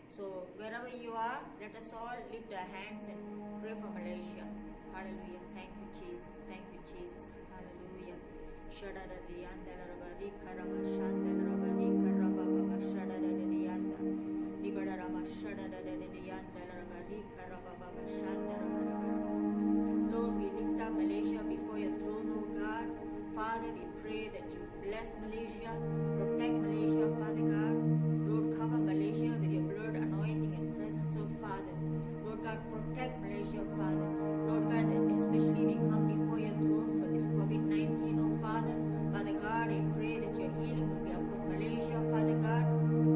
So wherever you are, let us all lift our hands and pray for Malaysia. Hallelujah. Thank you, Jesus. Thank you, Jesus. Hallelujah. Shadadadiyandalarabari karama shandalarabari karababa shadadadiyanda. Nibalarama shadadadiyandalarabari karababa shandalabarabara. Lord, we lift up Malaysia before your throne, O God. Father, we pray that you bless Malaysia, protect Malaysia, Father God. Lord, cover Malaysia with your blood, anointing, and presence, O Father. Lord God, protect Malaysia, Father. Lord God, especially we come before your throne for this COVID-19, O Father. Father God, I pray that your healing will be upon Malaysia, Father God,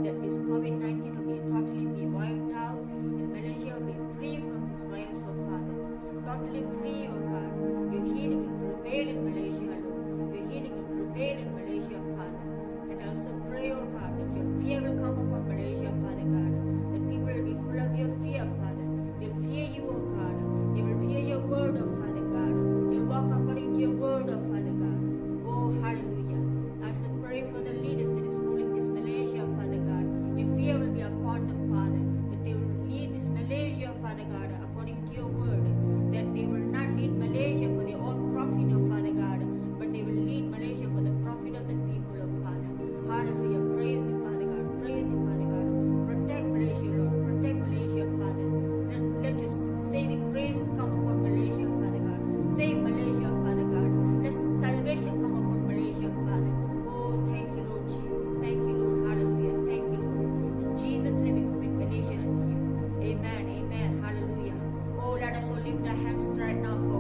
that this COVID-19 will be totally wiped out, and Malaysia will be free from this virus, O Father. Totally free, O God. Your healing will prevail in Malaysia, Lord. Your healing will prevail in Malaysia, Father. And I also pray, O God, that your fear will come upon Malaysia, Father God. That people will be full of your fear, Father. They'll fear you, O God. They will fear your word, O Father God. They'll walk according to your word, O Father God. Oh, hallelujah. I also pray for the leaders that is ruling this Malaysia, Father God. Your fear will be upon them, Father. That they will lead this Malaysia, Father God, according to your word. That they will not lead Malaysia for their own profit, O Father God, but they will lead Malaysia for the profit of the people, O Father. Hallelujah. Praise you, Father God. Praise you, Father God. Protect Malaysia, Lord. Protect Malaysia, Father. Let your saving grace come upon Malaysia, Father God. Save Malaysia, Father God. Let salvation come upon Malaysia, Father. Oh, thank you, Lord Jesus. Thank you, Lord. Hallelujah. Thank you, Lord. In Jesus' name we commit Malaysia unto you. Amen. Amen. Hallelujah. Oh, let us all lift our hands right now to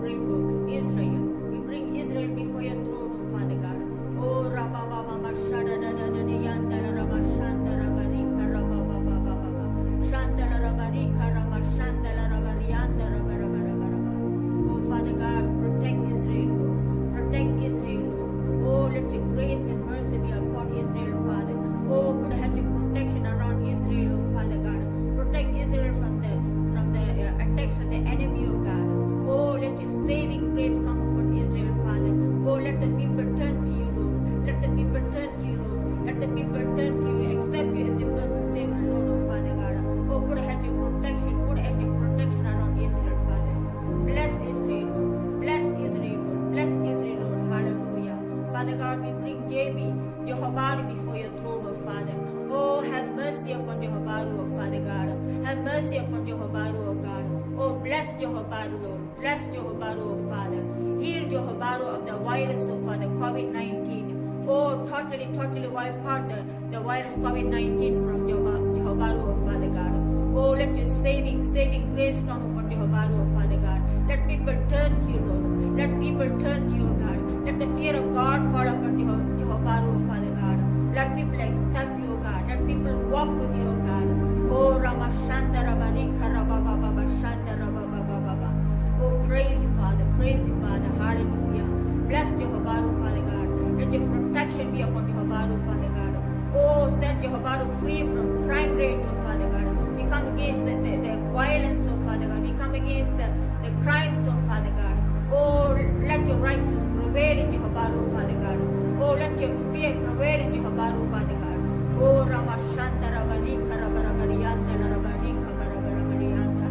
pray for Israel. We bring Israel before your throne, oh Father God. Oh, Rabba Baba Shada da da da Yandala Rabba Shanda Rabarika Rabba Baba Baba Shandala Rabarika Rabba Shandala Rabarianda Rabba Rabba Rabba Rabba. Oh, Father God, protect Israel, Lord. Protect Israel, Lord. Oh, let your grace and mercy be upon Israel, Father. Oh, put a hedge of protection around Israel, oh Father God. Protect Israel from the attacks of the enemy, oh God. Oh, let your saving grace come upon Israel, Father. Oh, let the people turn to you, Lord. Let the people turn to you, Lord. Let the people turn to you, accept you as your personal Savior, Lord, oh Father God. Oh, put a hedge of protection, put a hedge of protection around Israel, Father. Bless Israel, Lord. Bless Israel, Lord. Bless Israel, Lord. Hallelujah. Father God, we bring JB, Jehovah, before your throne, oh Father. Oh, have mercy upon Jehovah, oh Father God. Have mercy upon Jehovah, oh God. Oh, bless Jehovah, Lord. Bless Jehovah, oh Father. Heal Jehovah of the virus, oh Father, COVID-19. Oh, totally wipe out the virus COVID-19 from Jehovah, oh Father God. Oh, let your saving grace come upon Jehovah, oh Father God. Let people turn to you, Lord. Let people turn to you, oh God. Let the fear of God fall upon Jehovah, oh Father God. Let people accept you, oh God. Let people walk with you, oh God. Oh, Rama Shanda Rabarika Rababa Baba Shanda Rababa Baba. Oh, praise you, Father. Praise you, Father. Hallelujah. Bless Jehovah, oh Father God. Let your protection be upon Jehovah, oh Father God. Oh, set Jehovah free from crime rate, oh Father God. We come against the violence, oh Father God. We come against the crimes, oh Father God. Oh, let your righteousness prevail in Jehovah, oh Father God. Oh, let your fear prevail in Jehovah, oh Father God. Oh, Rama Shanta Rabarika Rabarabarianta Rabarika Barabarabarianta.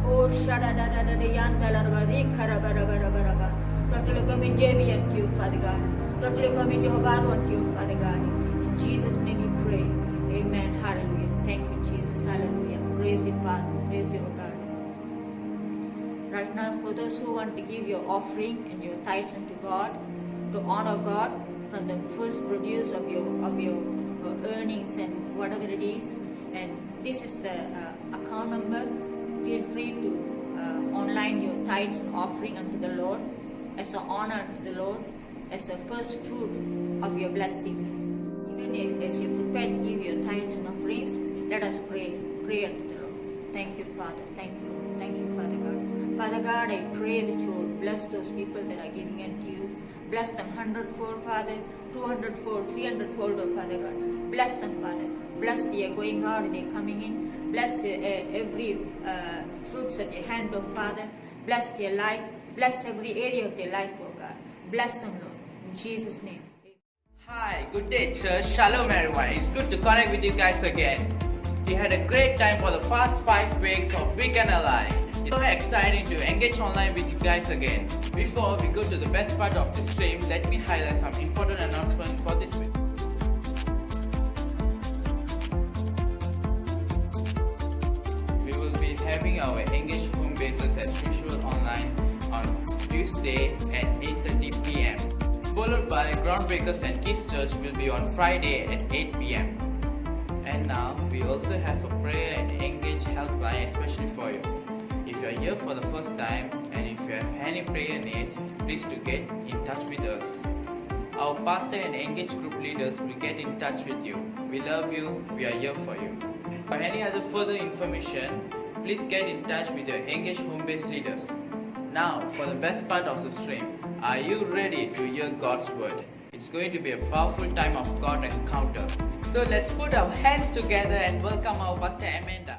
Oh, Shada da da da da Yanta Rabarika Rabarabarabara. Totally commit JB unto you, Father God. Totally commit Jehovah unto you, Father God. In Jesus' name we pray. Amen. Hallelujah. Thank you, Jesus. Hallelujah. Praise you, Father. Praise you, God. Right now, for those who want to give your offering and your tithes unto God, to honor God from the first produce of your earnings and whatever it is, and this is the account number. Feel free to online your tithes and offering unto the Lord as an honor unto the Lord, as a first fruit of your blessing. Even as you prepare to give your tithes and offerings, let us pray unto the Lord. Thank you, Father. Thank you, Lord. Thank you, Father God. Father God, I pray that you will bless those people that are giving unto you. Bless them 100-fold, Father, 200-fold, 300-fold, oh Father God. Bless them, Father. Bless their going out and their coming in. Bless every fruits of their hand, oh Father. Bless their life. Bless every area of their life, oh God. Bless them, Lord. In Jesus' name. Hi, good day, church. Shalom, everyone. It's good to connect with you guys again. You had a great time for the past 5 weeks of Weekend Alive. It's so exciting to engage online with you guys again. Before we go to the best part of the stream, let me highlight some important announcements for this week. We will be having our Engage home bases as usual online on Tuesday at 8:30 p.m. followed by Groundbreakers and Kids Church will be on Friday at 8 p.m. And now we also have a prayer and engage helpline especially for you. If you are here for the first time and if you have any prayer needs, please do get in touch with us. Our pastor and engage group leaders will get in touch with you. We love you, we are here for you. For any other further information, please get in touch with your engage home-based leaders. Now for the best part of the stream, are you ready to hear God's word? It's going to be a powerful time of God encounter. So let's put our hands together and welcome our Pastor Amanda.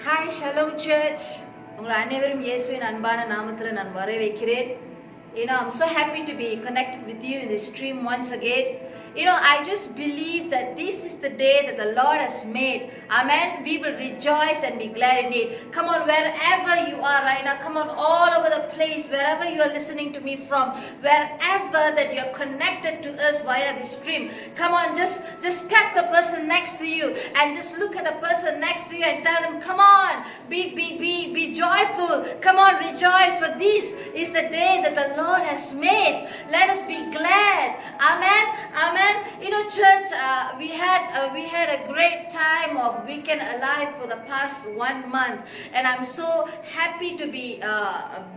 Hi, Shalom Church. உங்கள் அனைவரும் இயேசுவின் அன்பான நாமத்தில் நான் வரவேற்கிறேன். I'm so happy to be connected with you in this stream once again. I just believe that this is the day that the Lord has made. Amen. We will rejoice and be glad in it. Come on, wherever you are right now, come on, all over the place, wherever you are listening to me from, wherever that you are connected to us via this stream. Come on, just tap the person next to you and just look at the person next to you and tell them, come on, be joyful. Come on, rejoice, for this is the day that the Lord has made. Let us be glad. Amen. Amen. Church, we had a great time of Weekend Alive for the past 1 month, and I'm so happy to be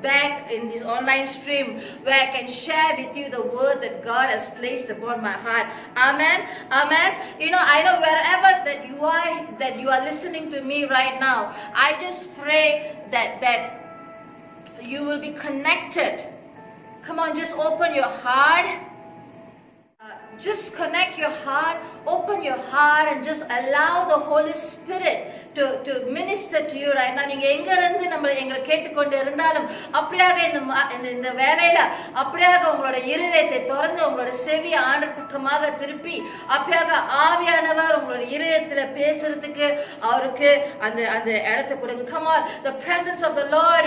back in this online stream where I can share with you the word that God has placed upon my heart. Amen. Amen. I know wherever that you are listening to me right now, I just pray that you will be connected. Come on, just open your heart. Just connect your heart, open your heart, and just allow the Holy Spirit to minister to you right now. நீங்க எங்க இருந்து எங்களை கேட்டுக்கொண்டு இருந்தாலும் அப்படியாக இந்த வேளையில அப்படியாக உங்களோட இருதயத்தை திறந்து உங்களோட செவியை ஆண்டவர் பக்கமாக திருப்பி அப்படியாக ஆவியானவர் உங்களோட இருதயத்துல பேசுறதுக்கு அவருக்கு அந்த இடத்தை கொடுங்க. Come on, the presence of the Lord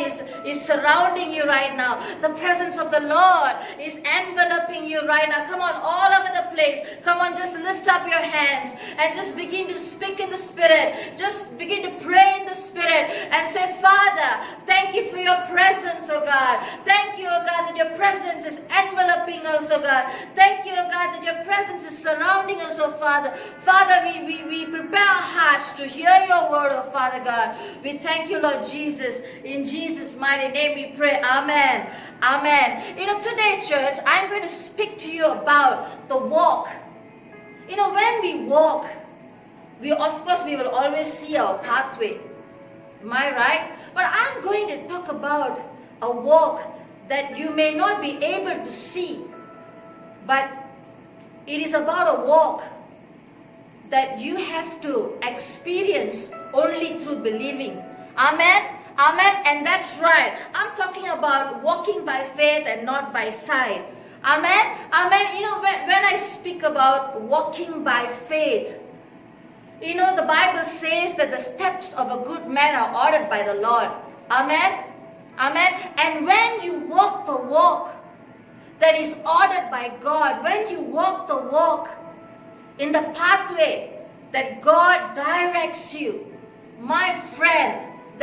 is surrounding you right now. The presence of the Lord is enveloping you right now. Come on, all over the place. Come on, just lift up your hands and just begin to speak in the Spirit. Just begin to pray in the Spirit and say, Father, thank you for your presence, oh God. Thank you, oh God, that your presence is enveloping us, oh God. Thank you, oh God, that your presence is surrounding us, oh Father. Father, we prepare our hearts to hear your word, oh Father God. We thank you, Lord Jesus. In Jesus' mighty name we pray. Amen. Amen. Today, church, I'm going to speak to you about the walk. When we walk, we will always see our pathway. Am I right? But I'm going to talk about a walk that you may not be able to see, but it is about a walk that you have to experience only through believing. Amen. Amen. And that's right. I'm talking about walking by faith and not by sight. Amen. Amen. When I speak about walking by faith, the Bible says that the steps of a good man are ordered by the Lord. Amen. Amen. And when you walk the walk that is ordered by God, when you walk the walk in the pathway that God directs you, my friend,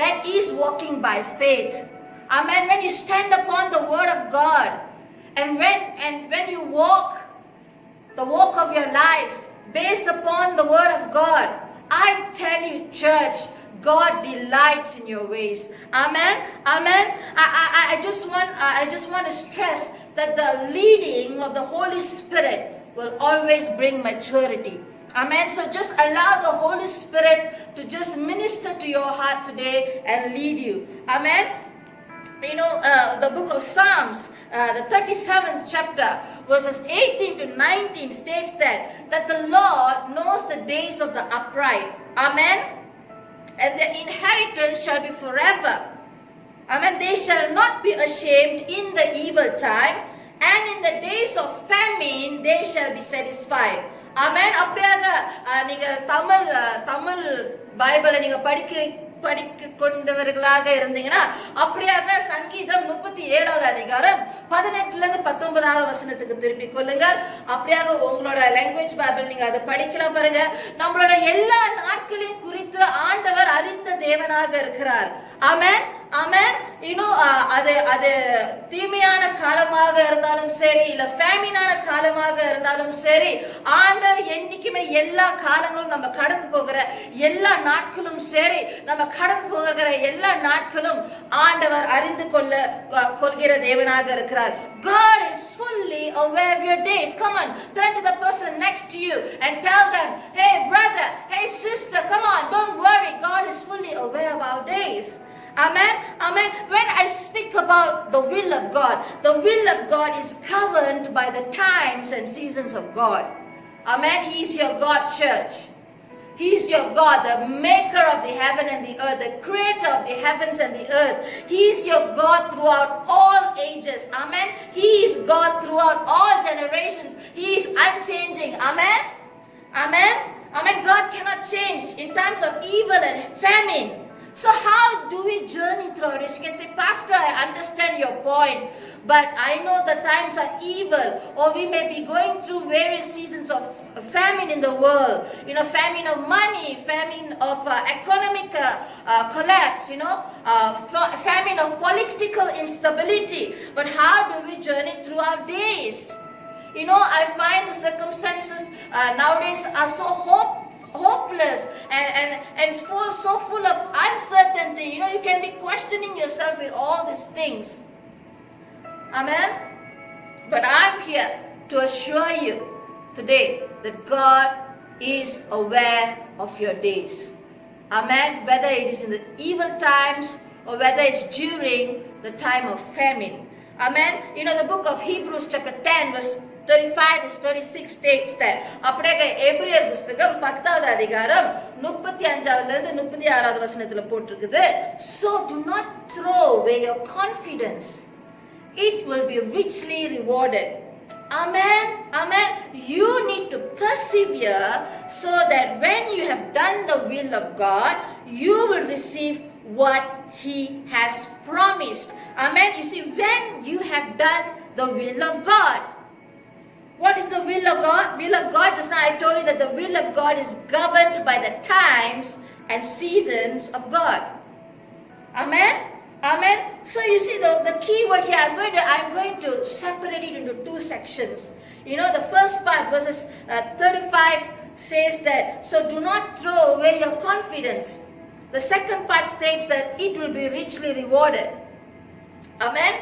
that is walking by faith. Amen. When you stand upon the word of God, and when you walk the walk of your life based upon the word of God, I tell you, church, God delights in your ways. Amen. Amen. I just want to stress that the leading of the Holy Spirit will always bring maturity. Amen. So just allow the Holy Spirit to just minister to your heart today and lead you. Amen. The book of Psalms, the 37th chapter, verses 18 to 19 states that the Lord knows the days of the upright. Amen. And their inheritance shall be forever. Amen. They shall not be ashamed in the evil time, and in the days of famine they shall be satisfied. ஆமென். அப்படியாக நீங்க தமிழ் பைபிளை நீங்க படிக்க கொண்டவர்களாக இருந்தீங்கன்னா அப்படியாக சங்கீதம் 37வது அதிகாரம் 18ல இருந்து 19வது வசனத்துக்கு திருப்பி கொள்ளுங்கள். அப்படியாக உங்களோட லாங்குவேஜ் பைபிள் நீங்க அதை படிக்கலாம் பாருங்க. நம்மளோட எல்லா நாட்களையும் குறித்து ஆண்டவர் அறிந்த தேவனாக இருக்கிறார். ஆமென் ஆமென். இன்னும் அது தீமையான காலமாக இருந்தாலும் சரி, இல்ல ஃபேமினான காலமாக இருந்தாலும் சரி, ஆண்டவர் என்னைக்குமே எல்லா காலங்களும் நம்ம கடந்து போகிற எல்லா நாட்களும் சரி, நம்ம கடந்து போகிற எல்லா நாட்களும் ஆண்டவர் அறிந்து கொள்கிற தேவனாக இருக்கிறார். God is fully aware of your days. Come on, turn to the person next to you and tell them, hey brother, hey sister, come on, don't worry. God is fully aware of our days. Amen. Amen. When I speak about the will of God, the will of God is governed by the times and seasons of God. Amen. He is your God, church. He is your God, the maker of the heaven and the earth, the creator of the heavens and the earth. He is your God throughout all ages. Amen. He is God throughout all generations. He is unchanging. Amen. Amen. Amen. God cannot change in times of evil and famine. So how do we journey through this? You can say, Pastor, I understand your point, but I know the times are evil, or we may be going through various seasons of famine in the world. Famine of money, famine of economic collapse, famine of political instability. But how do we journey through our days? I find the circumstances nowadays are so hopeless and so full of uncertainty. You can be questioning yourself with all these things. Amen. But I'm here to assure you today that God is aware of your days. Amen. Whether it is in the evil times or whether it's during the time of famine. Amen. The book of Hebrews chapter 10 verse 35-36 states that அப்படியே எபிரேயர் புத்தகம் 10வது அதிகாரம் 35ல இருந்து 36வது வசனத்துல போட்டிருக்குது. So do not throw away your confidence. It will be richly rewarded. Amen. Amen. You need to persevere so that when you have done the will of God, you will receive what He has promised. Amen. You see, when you have done the will of God. What is the will of God? Will of God, just now I told you that the will of God is governed by the times and seasons of God. Amen? Amen? So you see the key word here, I'm going to separate it into two sections. The first part, verses 35 says that, so do not throw away your confidence. The second part states that it will be richly rewarded. Amen?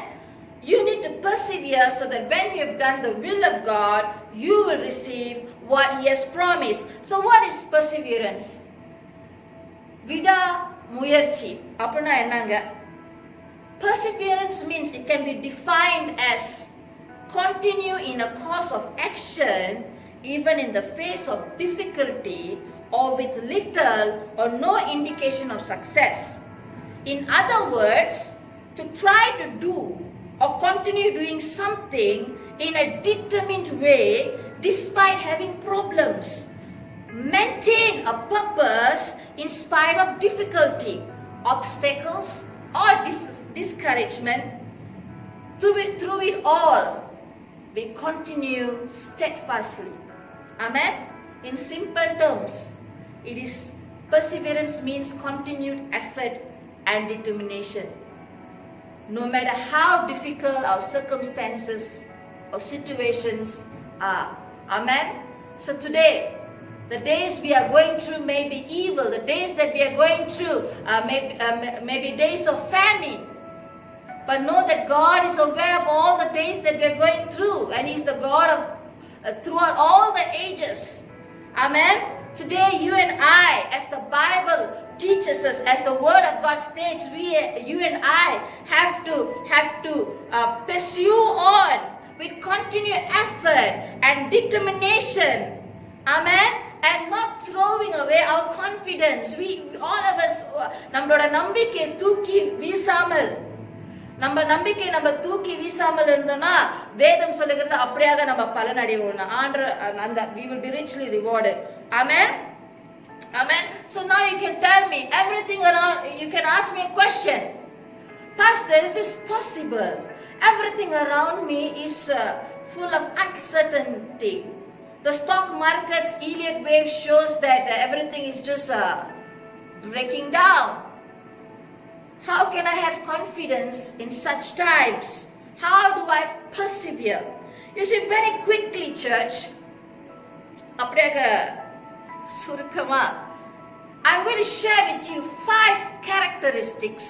You need to persevere so that when you have done the will of God, you will receive what He has promised. So what is perseverance? Vida muyarchi. Apna enanga? Perseverance means it can be defined as continue in a course of action even in the face of difficulty or with little or no indication of success. In other words, to try to do or continue doing something in a determined way despite having problems. Maintain a purpose in spite of difficulty, obstacles or discouragement. Through it all, we continue steadfastly. Amen? In simple terms, perseverance means continued effort and determination. No matter how difficult our circumstances or situations are. Amen? So today, the days we are going through may be evil. The days that we are going through may be days of famine. But know that God is aware of all the days that we are going through. And He is the God of throughout all the ages. Amen? Today, you and I, as the Bible teaches us, as the Word of God states, you and I have to pursue on with continued effort and determination. Amen. And not throwing away our confidence. All of us, நம்மளோட நம்பிக்கை தூக்கி வீசாமல் நம்ம நம்பிக்கை நம்ம தூக்கி வீசாமல் இருந்தோம்னா வேதம் சொல்லுகிறது அப்படியாக நம்ம பலன் அடைவோம். அந்த we will be richly rewarded. Amen. Amen. So now you can tell me everything around. You can ask me a question. Pastor, is this possible? Everything around me is full of uncertainty. The stock market's Elliott wave shows that everything is just breaking down. How can I have confidence in such times? How do I persevere? You see, very quickly, church, Surukama, I'm going to share with you 5 characteristics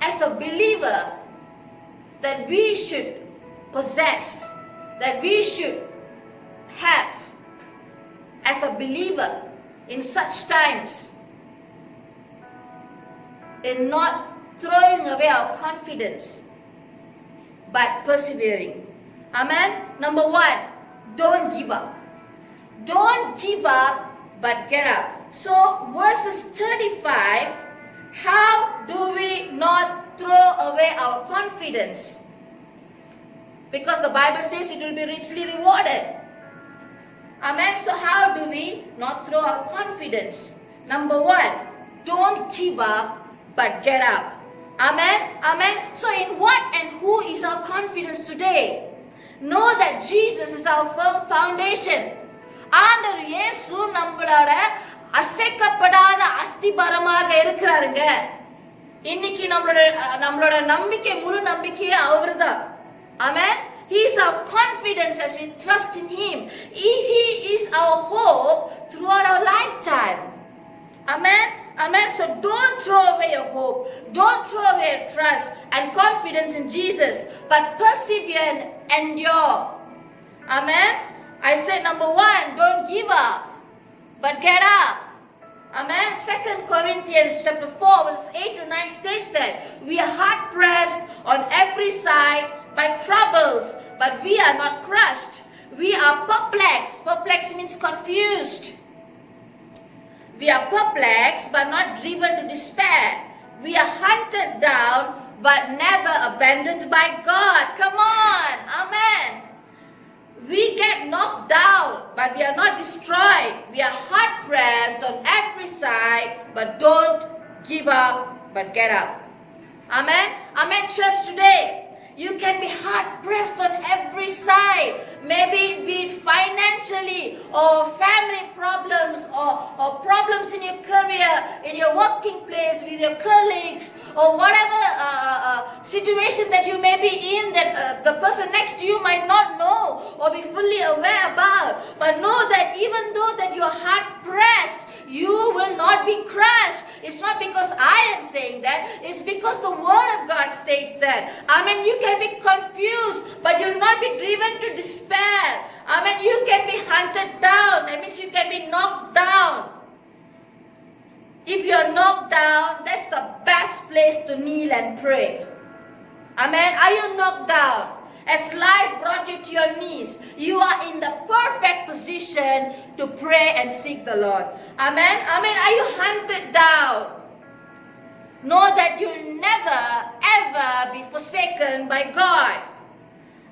as a believer that we should possess, that we should have as a believer in such times, in not throwing away our confidence but persevering. Amen. Number 1, don't give up. Don't give up but get up. So verses 35, how do we not throw away our confidence? Because the Bible says it will be richly rewarded. Amen. So how do we not throw our confidence? Number 1, don't give up but get up. Amen. Amen. So in what and who is our confidence today? Know that Jesus is our firm foundation. ஆண்டவர் இயேசு நம்மளோட அசைக்கப்படாத அஸ்திபாரமாக இருக்கிறாருங்க. இன்னைக்கு நம்மளோட நம்பிக்கை, முழு நம்பிக்கையே அவர்தான். Amen. He is our confidence as we trust in Him. He is our hope throughout our lifetime. Amen. Amen. So don't throw away your hope. Don't throw away your trust and confidence in Jesus, but persevere and endure. Amen. I said number 1, don't give up, but get up. Amen. 2 Corinthians chapter 4 verse 8 to 9 states that we are hard pressed on every side by troubles, but we are not crushed. We are perplexed. Perplexed means confused. We are perplexed but not driven to despair. We are hunted down but never abandoned by God. Come on. Amen. We get knocked down but we are not destroyed. We are hard pressed on every side but don't give up but get up. Amen. Amen. Church, today you can be hard pressed on every side. Maybe it be financially or family problems or problems in your career, in your working place, with your colleagues, or whatever situation that you may be in that the person next to you might not know or be fully aware about. But know that even though that you are hard pressed, you will not be crushed. It's not because I am saying that. It's because the Word of God states that. Amen. You can be confused, but you will not be driven to despair. Amen. You can be hunted down. That means you can be knocked down. If you are knocked down, that's the best place to kneel and pray. Amen. Are you knocked down? As life brought you to your knees, you are in the perfect position to pray and seek the Lord. Amen. Amen. Are you hunted down? Know that you'll never ever be forsaken by God.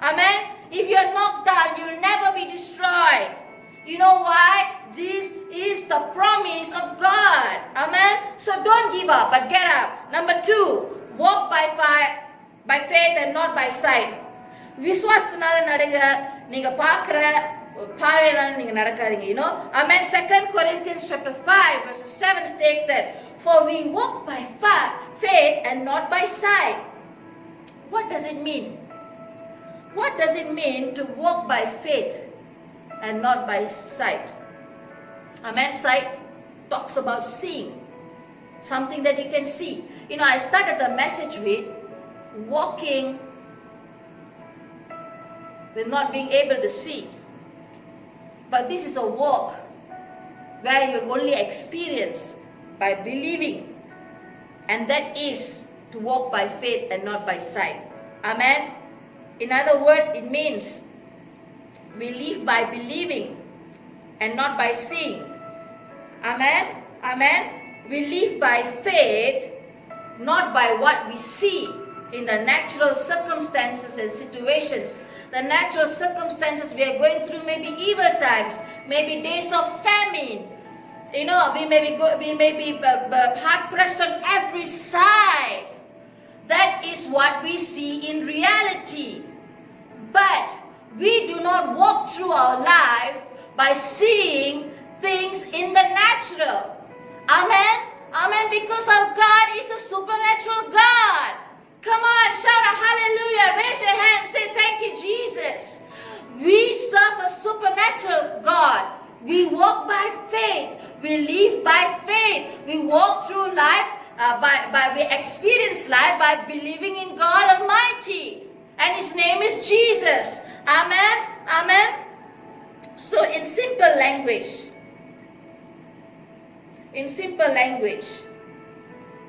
Amen. If you're knocked down, you'll never be destroyed. You know why? This is the promise of God. Amen. So don't give up, but get up. Number 2, walk by faith and not by sight. விசுவாசத்தினால நடங்க, நீங்க பார்க்கிற பார்வையினால நீங்க நடக்காதீங்க. You know. Amen. 2 Corinthians chapter 5 verse 7 states that for we walk by faith and not by sight. What does it mean? What does it mean to walk by faith and not by sight? Amen. Sight talks about seeing. Something that you can see. You know, I started the message with walking with not being able to see. But this is a walk where you only experience by believing. And that is to walk by faith and not by sight. Amen. In other words, it means we live by believing and not by seeing. Amen. Amen. We live by faith, not by what we see. in the natural circumstances and situations. The natural circumstances we are going through, maybe evil times, maybe days of famine. We may be hard pressed on every side. That is what we see in reality. But we do not walk through our life by seeing things in the natural. Amen? Amen. Because our God is a supernatural God. Come on, shout a hallelujah. Raise your hand. Say thank you, Jesus. We serve a supernatural God. We walk by faith. We live by faith. We walk through life we experience life by believing in God Almighty. And His name is Jesus. Amen. Amen. So in simple language,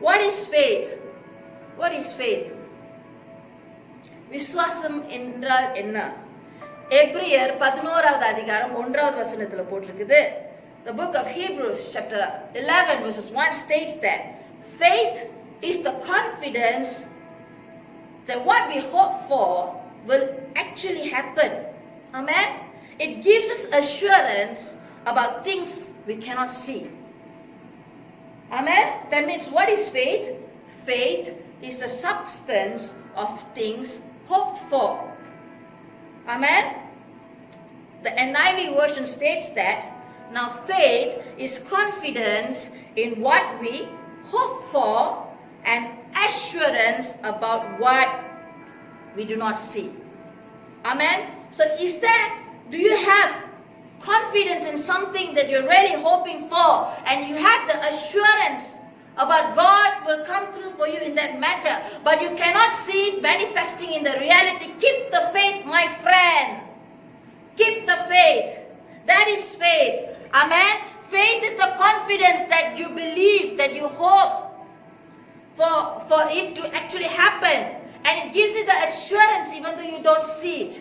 what is faith? What is faith? விசுவாசம் என்றால் என்ன? எபிரியர் 11வது அதிகாரம் 1வது வசனத்துல போட்டிருக்குது. The book of Hebrews chapter 11 verses 1 states that faith is the confidence that what we hope for will actually happen. Amen? It gives us assurance about things we cannot see. Amen? That means what is faith? Faith is the substance of things hoped for. Amen? The NIV version states that now faith is confidence in what we hope for and assurance about what we do not see. Amen? So do you have confidence in something that you're really hoping for and you have the assurance about God will come through for you in that matter, but you cannot see it manifesting in the reality? Keep the faith, my friend. Keep the faith. That is faith. Amen? Faith is the confidence that you believe, that you hope for it to actually happen. And it gives you the assurance even though you don't see it.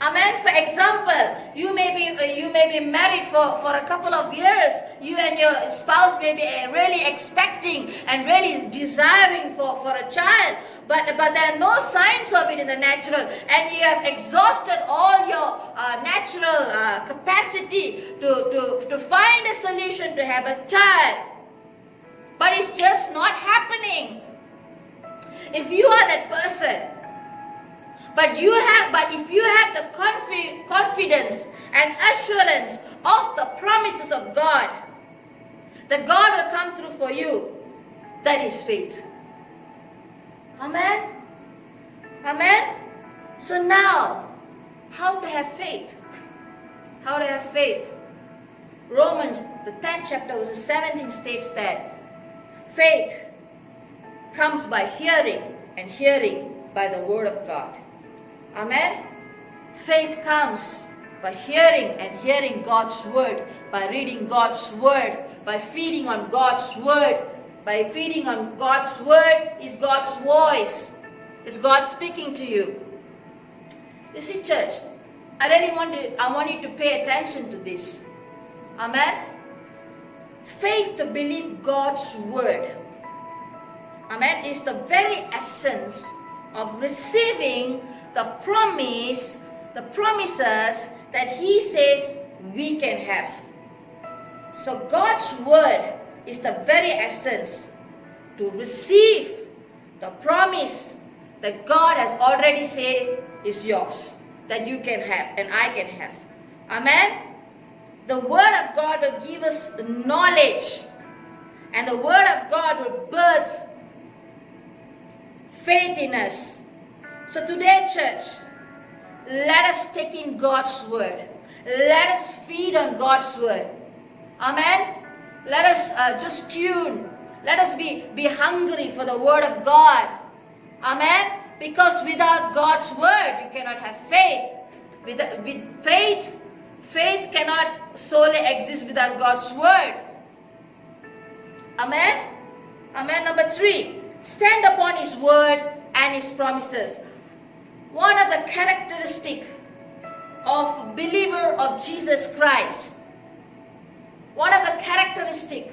Amen. For example, you may be married for a couple of years. You and your spouse may be really expecting and really desiring for a child, but there are no signs of it in the natural, and you have exhausted all your natural capacity to find a solution to have a child, but it's just not happening. If you are that person, but if you have the confidence and assurance of the promises of God, that God will come through for you, that is faith. Amen? Amen? So now, how to have faith? How to have faith? Romans, the 10th chapter, verse 17 states that faith comes by hearing, and hearing by the word of God. Amen? Faith comes by hearing, and hearing God's word, by reading God's word, by feeding on God's word. By feeding on God's word is God's voice. Is God speaking to you? You see, church, I want you to pay attention to this. Amen? Faith to believe God's word, amen, is the very essence of receiving the promises that He says we can have. So God's word is the very essence to receive the promise that God has already said is yours, that you can have and I can have. Amen? The word of God will give us knowledge, and the word of God will birth faith in us. So today, church, let us take in God's word. Let us feed on God's word. Amen? Let us just tune. Let us be hungry for the word of God. Amen? Because without God's word, you cannot have faith. With faith cannot solely exist without God's word. Amen? Amen. Number 3, stand upon His word and His promises. One of the characteristics of believer of Jesus Christ, one of the characteristics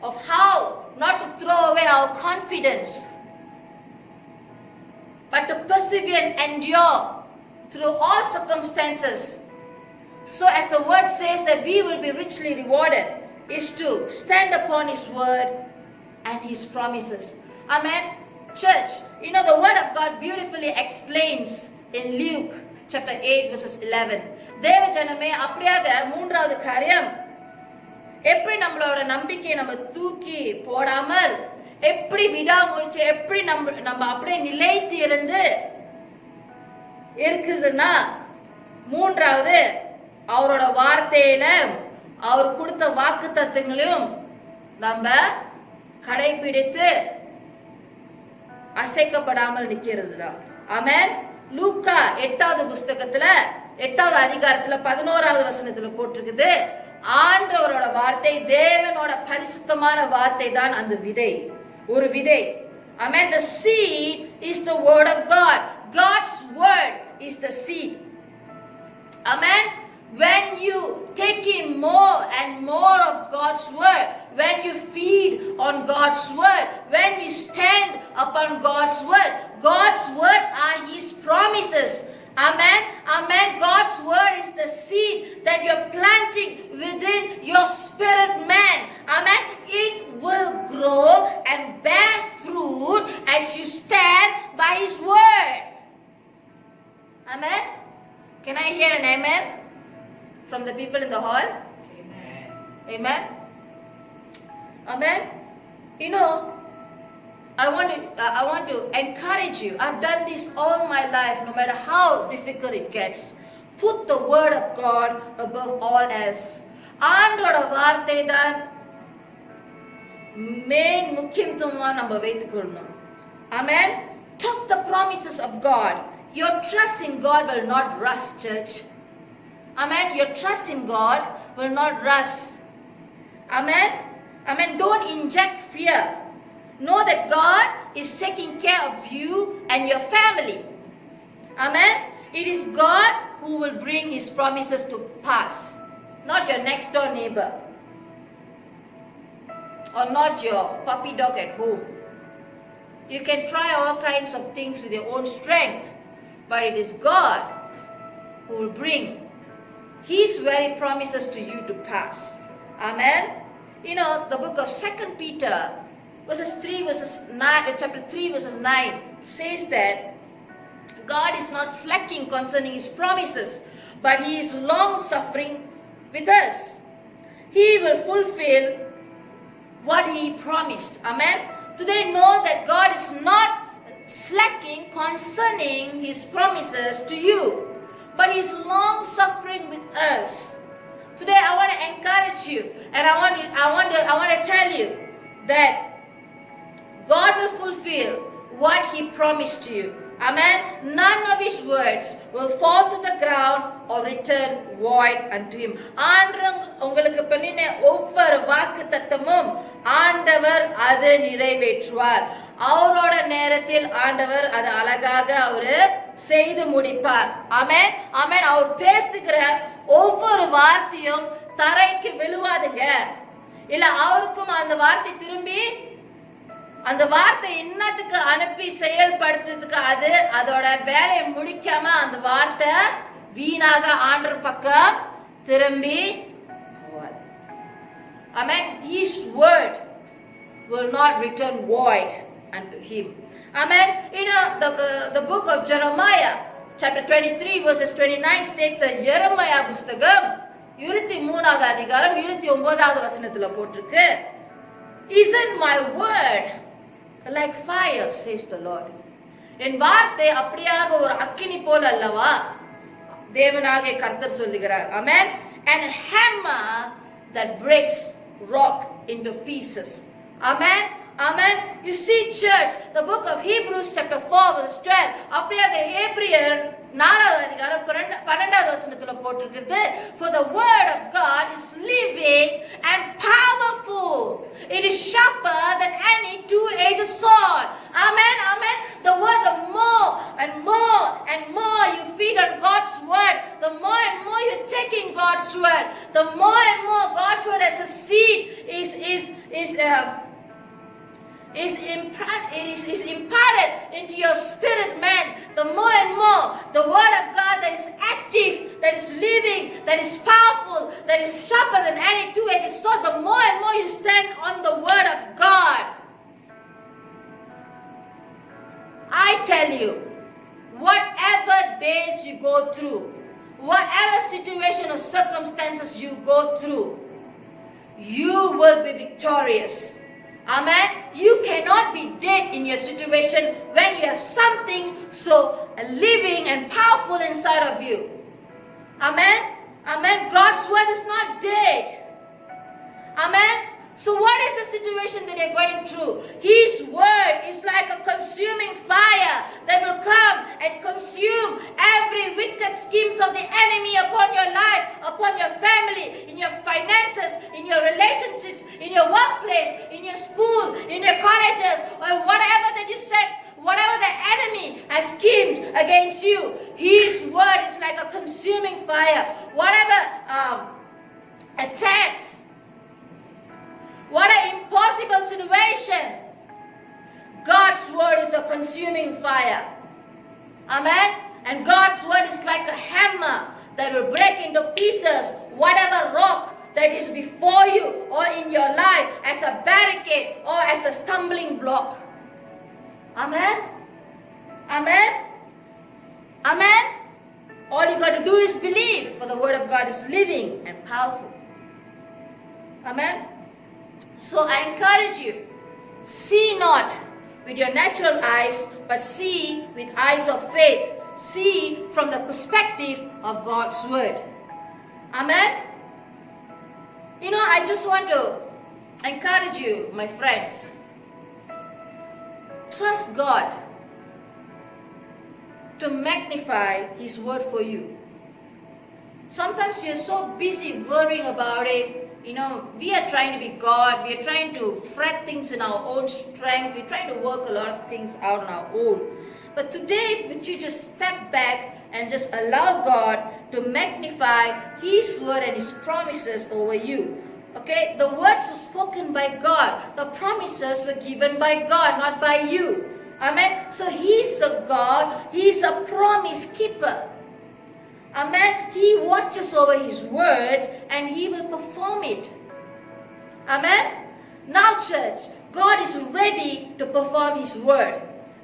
of how not to throw away our confidence, but to persevere and endure through all circumstances. So as the word says that we will be richly rewarded, is to stand upon His word and His promises. Amen. Church, you know the word of God beautifully explains in Luke chapter 8 verses 11. தேவ ஜனமே, அப்படியாக மூன்றாவது காரியம், எப்படி நம்மளோட நம்பிக்கையை நம்ம தூக்கி போடாமல், எப்படி விடாமுயற்சி, எப்படி நம்ம அப்படியே நிலைத்து இருந்து இருக்குதுன்னா, மூன்றாவது அவரோட வார்த்தையில அவர் கொடுத்த வாக்கு தத்துவங்களையும் நம்ம கடைபிடித்து அசைக்கப்படாமல் நிக்கிறது தான். ஆமென். லூக்கா 8வது புஸ்தகத்துல 8வது அதிகாரத்துல 11வது வசனத்துல போட்டிருக்குது, ஆண்டவரோட வார்த்தை, தேவனோட பரிசுத்தமான வார்த்தை தான் அந்த விதை, ஒரு விதை. Amen. The seed is the word of God. God's word is the seed. Amen. When you take in more and more of God's word, when you feed on God's word, when you stand upon God's word are His promises. Amen. Amen. God's word is the seed that you're planting within your spirit man. Amen. It will grow and bear fruit as you stand by His word. Amen. Can I hear an amen from the people in the hall? Amen. Amen. Amen. You know, I want to encourage you. I've done this all my life, no matter how difficult it gets. Put the word of God above all else. ஆண்டோட வார்த்தை தான் main முக்கியத்துவமா நம்ம வைத்துக்கொள்ளணும். Amen. Talk the promises of God. Your trust in God will not rust, church. Amen. Your trust in God will not rust. Amen. Amen. Don't inject fear. Know that God is taking care of you and your family. Amen. It is God who will bring His promises to pass, not your next door neighbor or not your puppy dog at home. You can try all kinds of things with your own strength, but it is God who will bring His very promises to you to pass. Amen. You know, the book of 2 Peter chapter 3 verses 9 says that God is not slacking concerning His promises, but He is long suffering with us. He will fulfill what He promised. Amen. Today know that God is not slacking concerning His promises to you, but He is long suffering with us. Today I want to encourage you, and I want to tell you that God will fulfill what He promised to you. Amen. None of His words will fall to the ground or return void unto Him. ஆண்டவர் உங்களுக்கு பண்ணின ஒவ்வொரு வாக்கு தத்தமும் ஆண்டவர் அதை நிறைவேற்றுவார். அவரோட நேரத்தில் ஆண்டவர் அதை அழகாக அவரு செய்து முடிப்பார். ஆமென். ஆமென். அவர் பேசுகிற ஒவ்வொரு வார்த்தையும் தரைக்கு விழுவாதுங்க. இல்ல அவருக்கும் அந்த வார்த்தை திரும்பி அந்த வார்த்தை இன்னத்துக்கு அனுப்பி செயல்படுத்துறதுக்கு அதோட வேலையை முடிக்காம அந்த வார்த்தை வீணாக ஆண்டவர் பக்கம் திரும்பி போவாது. Amen. His word will not return void unto Him. Amen. You know, the book of Jeremiah chapter 23 verses 29 states that Jeremiah புஸ்தகம் 23வது அதிகாரம் 29வது வசனத்துல போட்டிருக்கு, Isn't my word like fire, says the Lord. என் வார்த்தை அப்படியாக ஒரு அக்கினி போல அல்லவா தேவனாகிய கர்த்தர் சொல்லுகிறார். Amen. And a hammer that breaks rock into pieces. Amen. Amen. You see, church, the book of Hebrews chapter 4 verse 12 அப்படியாக ஏப்ரியர் 4வது அதிகாரம் 12வது வசனத்துல போட்டிருக்கிறது, For the word of God is living and powerful. It is sharper than any two-edged sword. Amen. Amen. The word, the more and more and more you feed on God's word, the more and more you take in God's word, the more and more God's word as a seed is is imparted into your spirit, man, the more and more the Word of God that is active, that is living, that is powerful, that is sharper than any two-edged sword, the more and more you stand on the Word of God. I tell you, whatever days you go through, whatever situation or circumstances you go through, you will be victorious. Amen. You cannot be dead in your situation when you have something so living and powerful inside of you. Amen. Amen. God's word is not dead. Amen. So what is the situation that you're going through? His word is like a consuming fire that will come and consume every wicked schemes of the enemy upon your life, upon your family, in your finances, in your relationships, in your workplace, in your school, in your colleges, or whatever that you said, whatever the enemy has schemed against you. His word is like a consuming fire. Whatever attacks, what an impossible situation. God's word is a consuming fire. Amen. And God's word is like a hammer that will break into pieces whatever rock that is before you or in your life as a barricade or as a stumbling block. Amen. Amen. Amen. All you got to do is believe, for the word of God is living and powerful. Amen. So I encourage you, see not with your natural eyes, but see with eyes of faith. See from the perspective of God's word. Amen. You know, I just want to encourage you, my friends. Trust God to magnify His word for you. Sometimes we are so busy worrying about it. You know, we are trying to be God. We are trying to fret things in our own strength. We're trying to work a lot of things out on our own. But today, would you just step back and just allow God to magnify His word and His promises over you? Okay, the words were spoken by God. The promises were given by God, not by you. Amen. So He's a God. He's a promise keeper. Amen. He watches over His words and He will perform it. Amen. Now, church, God is ready to perform His word.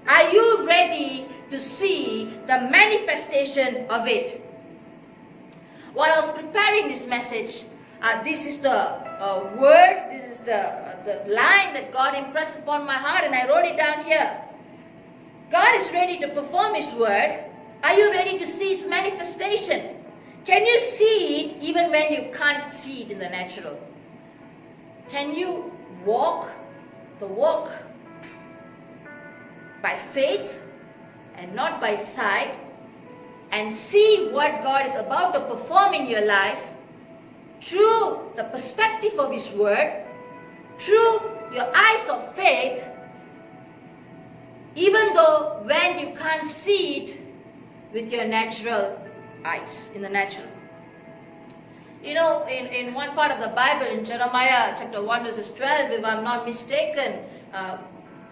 Are you ready to see the manifestation of it? While I was preparing this message, this is the word, this is the line that God impressed upon my heart, and I wrote it down here. God is ready to perform His word. Are you ready to see its manifestation? Can you see it even when you can't see it in the natural? Can you walk the walk by faith and not by sight and see what God is about to perform in your life through the perspective of His word, through your eyes of faith, even though when you can't see it with your natural eyes, in the natural. You know, in one part of the Bible, in Jeremiah chapter 1 verses 12, if I'm not mistaken,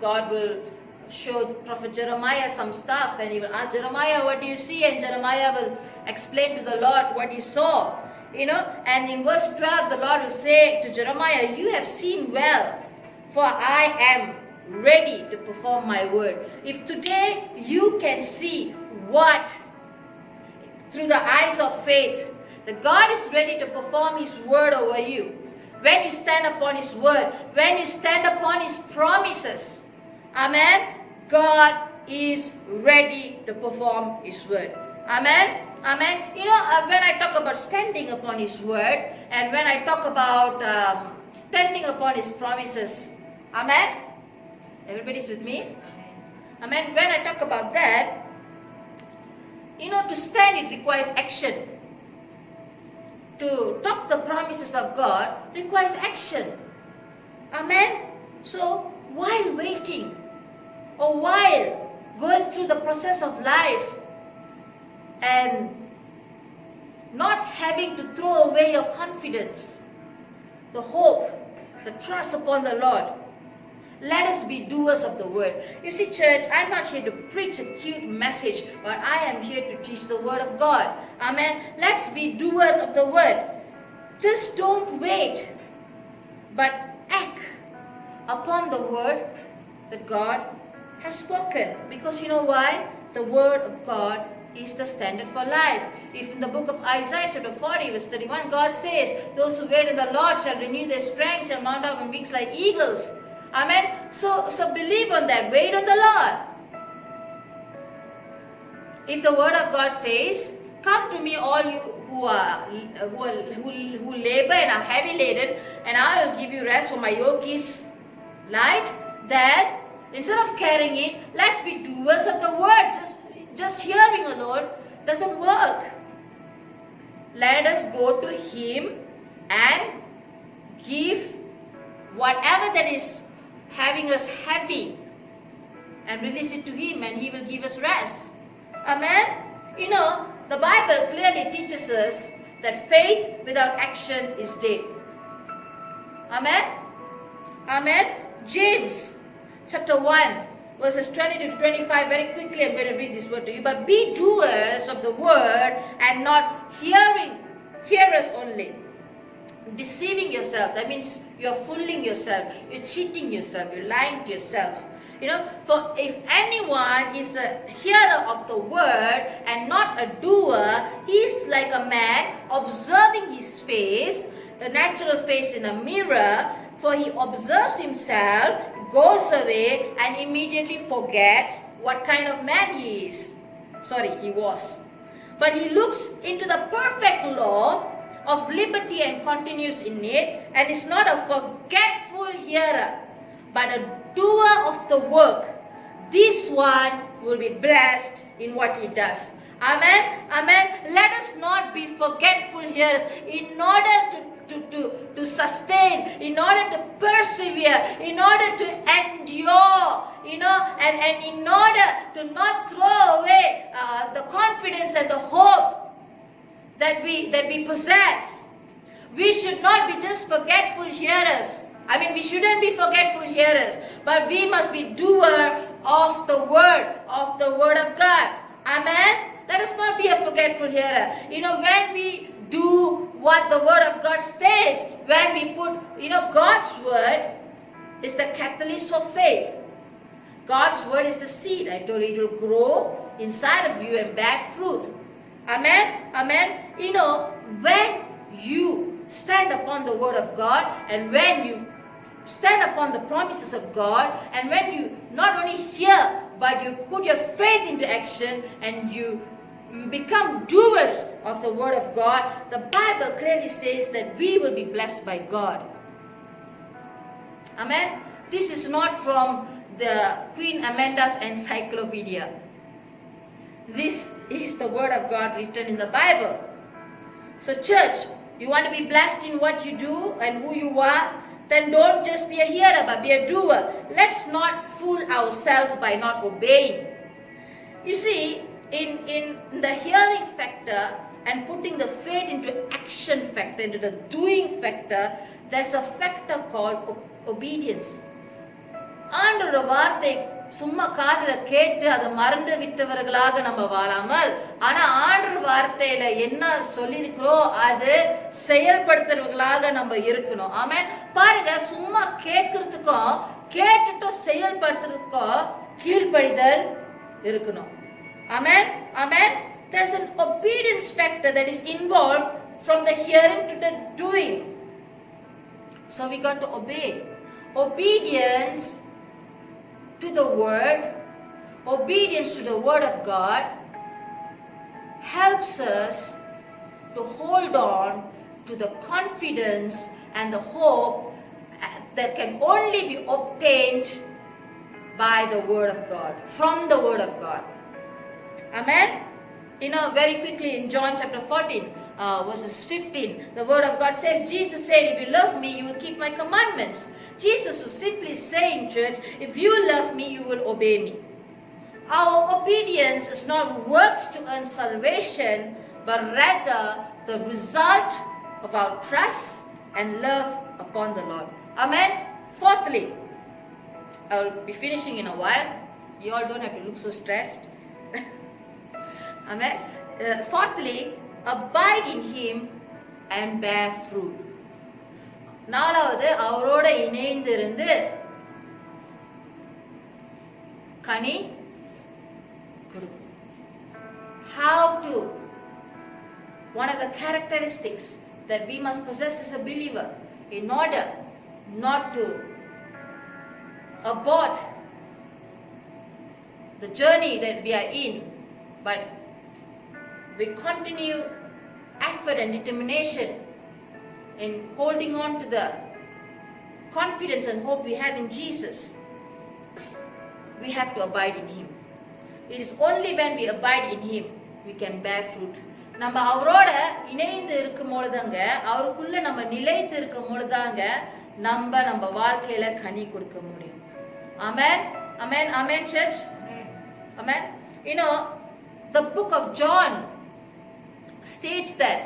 God will show Prophet Jeremiah some stuff, and He will ask Jeremiah, what do you see? And Jeremiah will explain to the Lord what he saw. You know, and in verse 12, the Lord will say to Jeremiah, you have seen well, for I am ready to perform my word. If today you can see what, through the eyes of faith, that God is ready to perform His word over you. When you stand upon His word, when you stand upon His promises, amen, God is ready to perform His word. Amen. Amen. You know, when I talk about standing upon His word, and when I talk about standing upon His promises, amen. Everybody's with me? Amen. When I talk about that, you know, to stand, it requires action. To talk the promises of God requires action. Amen. So, while waiting, or while going through the process of life, and not having to throw away your confidence, the hope, the trust upon the Lord, Let us be doers of the word. You see, church, I'm not here to preach a cute message, but I am here to teach the word of God. Amen. Let's be doers of the word. Just don't wait, but act upon the word that God has spoken. Because you know why? The word of God is the standard for life. If in the book of Isaiah chapter 40 verse 31, God says, those who wait in the Lord shall renew their strength, shall mount up on wings like eagles. Amen. So believe on that. Wait on the Lord. If the word of God says, come to me all you who labor and are heavy laden, and I will give you rest, for my yoke is light, then instead of carrying it, let's be doers of the word. Just hearing alone doesn't work. Let us go to Him and give whatever that is having us heavy and release it to Him, and He will give us rest. Amen? You know, the Bible clearly teaches us that faith without action is dead. Amen? Amen? James chapter 1 verses 20 to 25, very quickly I'm going to read this word to you. But be doers of the word and not hearers only, deceiving yourself. That means you're fooling yourself, you're cheating yourself, you're lying to yourself. You know, for if anyone is a hearer of the word and not a doer, he is like a man observing his face, a natural face in a mirror. For he observes himself, goes away, and immediately forgets what kind of man he was. But he looks into the perfect law of liberty and continues in it, and is not a forgetful hearer, but a doer of the work. This one will be blessed in what he does. Amen? Amen. Let us not be forgetful hearers. In order to sustain, in order to persevere, in order to endure, and in order to not throw away the confidence and the hope that we possess. We should not be just forgetful hearers. I mean, we shouldn't be forgetful hearers, but we must be doer of the word of God. Amen? Let us not be a forgetful hearer. When we do what the word of God states, when we put, God's word is the catalyst of faith. God's word is the seed. I told you it will grow inside of you and bear fruit. Amen? Amen? When you stand upon the word of God, and when you stand upon the promises of God, and when you not only hear, but you put your faith into action, and you become doers of the word of God, the Bible clearly says that we will be blessed by God. Amen? This is not from the Queen Amanda's encyclopedia. This is the word of God written in the Bible. So church, you want to be blessed in what you do and who you are, then don't just be a hearer, but be a doer. Let's not fool ourselves by not obeying. You see, in the hearing factor and putting the faith into action factor, into the doing factor, there's a factor called obedience. ஆண்டவரோட வார்த்தை சும்மா காதுல கேட்டு அதை மறந்து விட்டவர்களாக நம்ம வாழாமல், ஆனா ஆண்டவர் வார்த்தையில என்ன சொல்லியிருக்கிறோ அது செயல்படுத்துறவர்களாக நம்ம இருக்கணும். ஆமென். பாருங்க, சும்மா கேட்கறதுக்கும் கேட்டுட்டு செயல்படுத்துறதுக்கும் கீழ்ப்படிதல் இருக்கணும். Amen? Amen? There's an obedience factor that is involved from the hearing to the doing. So we got to obey. Obedience to the word, obedience to the word of God helps us to hold on to the confidence and the hope that can only be obtained by the word of God, from the word of God. Amen? Very quickly in John chapter 14, verses 15, the word of God says, Jesus said, if you love me, you will keep my commandments. Jesus was simply saying, church, if you love me, you will obey me. Our obedience is not works to earn salvation, but rather the result of our trust and love upon the Lord. Amen? Fourthly, I'll be finishing in a while. You all don't have to look so stressed. Amen. Fourthly, abide in Him and bear fruit. நாலாவது அவரோட இணைந்து இருந்து கனி கொடுக்கும். How to? One of the characteristics that we must possess as a believer in order not to abort the journey that we are in, but with continued effort and determination in holding on to the confidence and hope we have in Jesus, we have to abide in Him. It is only when we abide in Him we can bear fruit. நம்ம அவரோட இணைந்து இருக்கும் பொழுதுங்க, அவருக்குள்ள நம்ம நிலைத்து இருக்கும் பொழுதுதாங்க நம்ம வாழ்க்கையில கனி கொடுக்க முடியும். Amen. Amen. Amen, church. Amen. You know, the book of John states that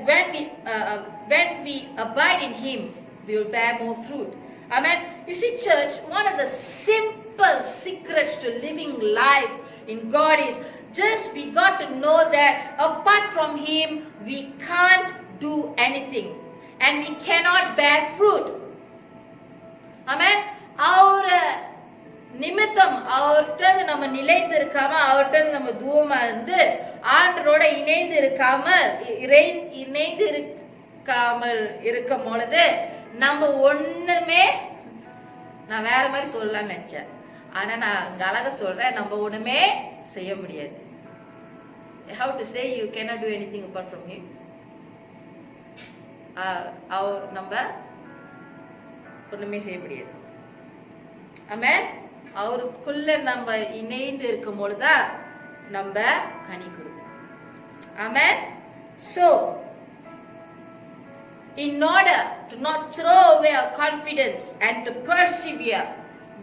when we abide in Him, we will bear more fruit. Amen. You see, church, one of the simple secrets to living life in God is just we got to know that apart from Him, we can't do anything and we cannot bear fruit. Amen. Our நிமித்தம் அவர்கிட்ட நம்ம நிலைத்து இருக்காம, அவர்கிட்ட நம்ம தூரமா இருந்து ஆண்டரோட இணைந்து இருக்காமல் இருக்கும் பொழுது நம்ம ஒண்ணுமே, நான் வேற மாதிரி சொல்லலாம்னு நினைச்சேன், ஆனா நான் அழகா சொல்றேன், நம்ம ஒண்ணுமே செய்ய முடியாது. How to say you cannot do anything apart from Him? நம்ம ஒண்ணுமே செய்ய முடியாது. Amen. அவருக்குள்ள நம்ம இணைந்து இருக்கும் பொழுதுதான் நம்ம கனி கொடுப்போம். Amen. So, in order to not throw away our confidence and to persevere,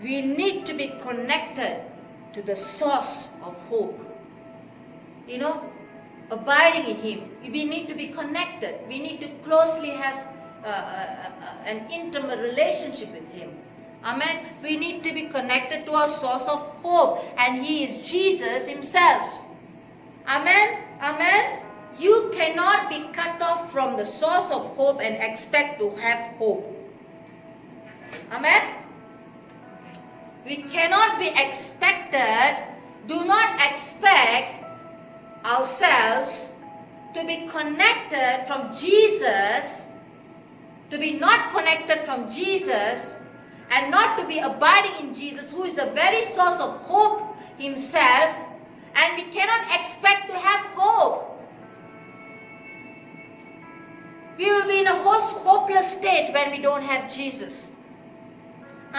we need to be connected to the source of hope. You know, abiding in Him, we need to be connected. We need to closely have an intimate relationship with Him. Amen. We need to be connected to our source of hope, and He is Jesus Himself. Amen. Amen. You cannot be cut off from the source of hope and expect to have hope. Amen. We cannot be expected, do not expect ourselves to be connected from Jesus, to be not connected from Jesus, and not to be abiding in Jesus, who is the very source of hope Himself, and we cannot expect to have hope. We will be in a hopeless state when we don't have Jesus.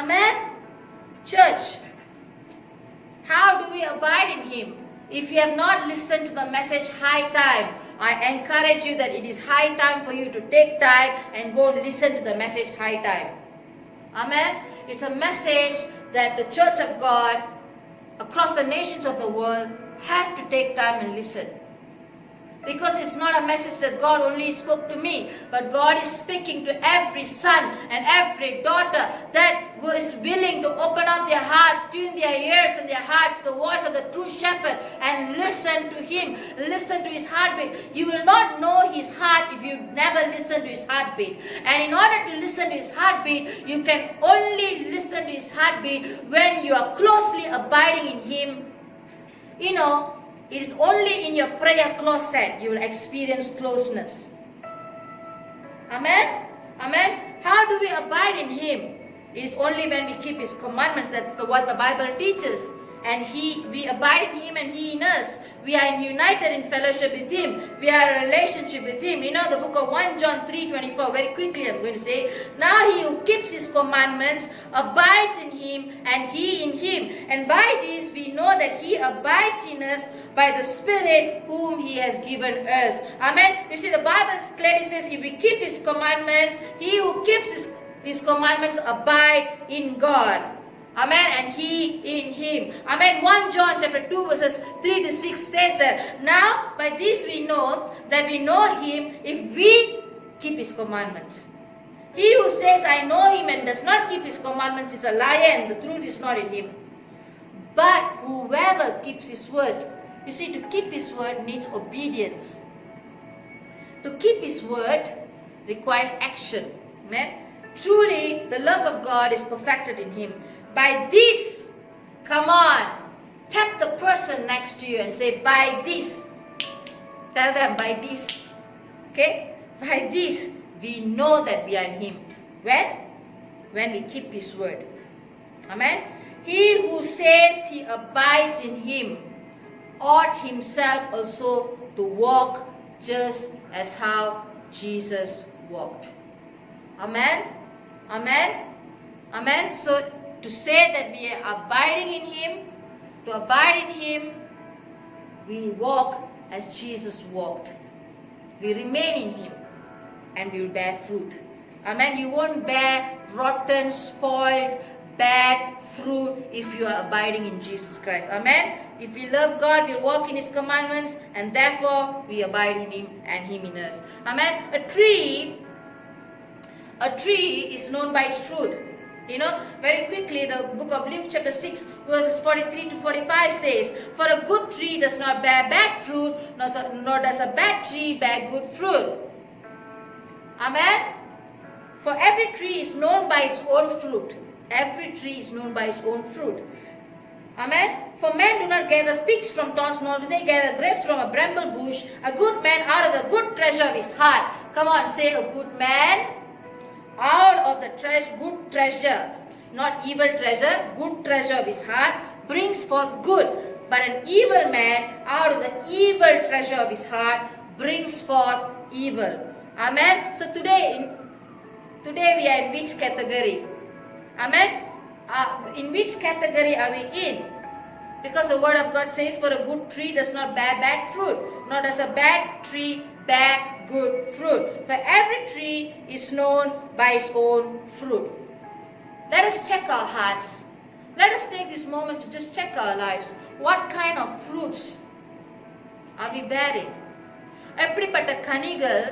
Amen? Church, how do we abide in Him? If you have not listened to the message High Time, I encourage you that it is high time for you to take time and go and listen to the message High Time. Amen. It's a message that the Church of God across the nations of the world have to take time and listen. Because it's not a message that God only spoke to me, but God is speaking to every son and every daughter that is willing to open up their hearts, tune their ears and their hearts to the voice of the true shepherd and listen to him, listen to his heartbeat. You will not know his heart if you never listen to his heartbeat. And in order to listen to his heartbeat, you can only listen to his heartbeat when you are closely abiding in him. You know, it is only in your prayer closet you will experience closeness. Amen? Amen? How do we abide in him? It is only when we keep his commandments. That's what the Bible teaches. And we abide in him and he in us. We are united in fellowship with him. We are in a relationship with him. You know the book of 1 John 3:24. Very quickly I'm going to say. Now he who keeps his commandments abides in him and he in him. And by this we know that he abides in us by the Spirit whom he has given us. Amen. You see, the Bible clearly says if we keep his commandments, he who keeps his commandments abide in God. Amen. And he in him. Amen. 1 John chapter 2 verses 3 to 6 says that now by this we know that we know him if we keep his commandments. He who says, I know him and does not keep his commandments is a liar and the truth is not in him. But whoever keeps his word, you see, to keep his word needs obedience. To keep his word requires action. Amen. Truly, the love of God is perfected in him. By this, come on, tap the person next to you and say, by this. Tell them, by this. Okay? By this, we know that we are in him. When? When we keep his word. Amen. He who says he abides in him ought himself also to walk just as how Jesus walked. Amen. Amen. Amen. So to say that we are abiding in him, to abide in him, we walk as Jesus walked. We remain in him and we will bear fruit. Amen. You won't bear rotten, spoiled, bad fruit if you are abiding in Jesus Christ. Amen. If we love God, we walk in his commandments and therefore we abide in him and him in us. Amen. A tree is known by its fruit. You know, very quickly, the book of Luke chapter 6 verses 43 to 45 says, for a good tree does not bear bad fruit, nor does a bad tree bear good fruit. Amen. For every tree is known by its own fruit. Every tree is known by its own fruit. Amen. For men do not gather figs from thorns, nor do they gather grapes from a bramble bush. A good man out of the good treasure of his heart. Come on, say a good man out of the good treasure, not evil treasure, good treasure of his heart, brings forth good. But an evil man out of the evil treasure of his heart brings forth evil. Amen. So today we are in which category? Amen. In which category are we in? Because the word of God says, for a good tree does not bear bad fruit, nor does a bad tree bear good fruit. For every tree is known by its own fruit. Let us check our hearts. Let us take this moment to just check our lives. What kind of fruits are we bearing? எப்படிப்பட்ட கனிகள்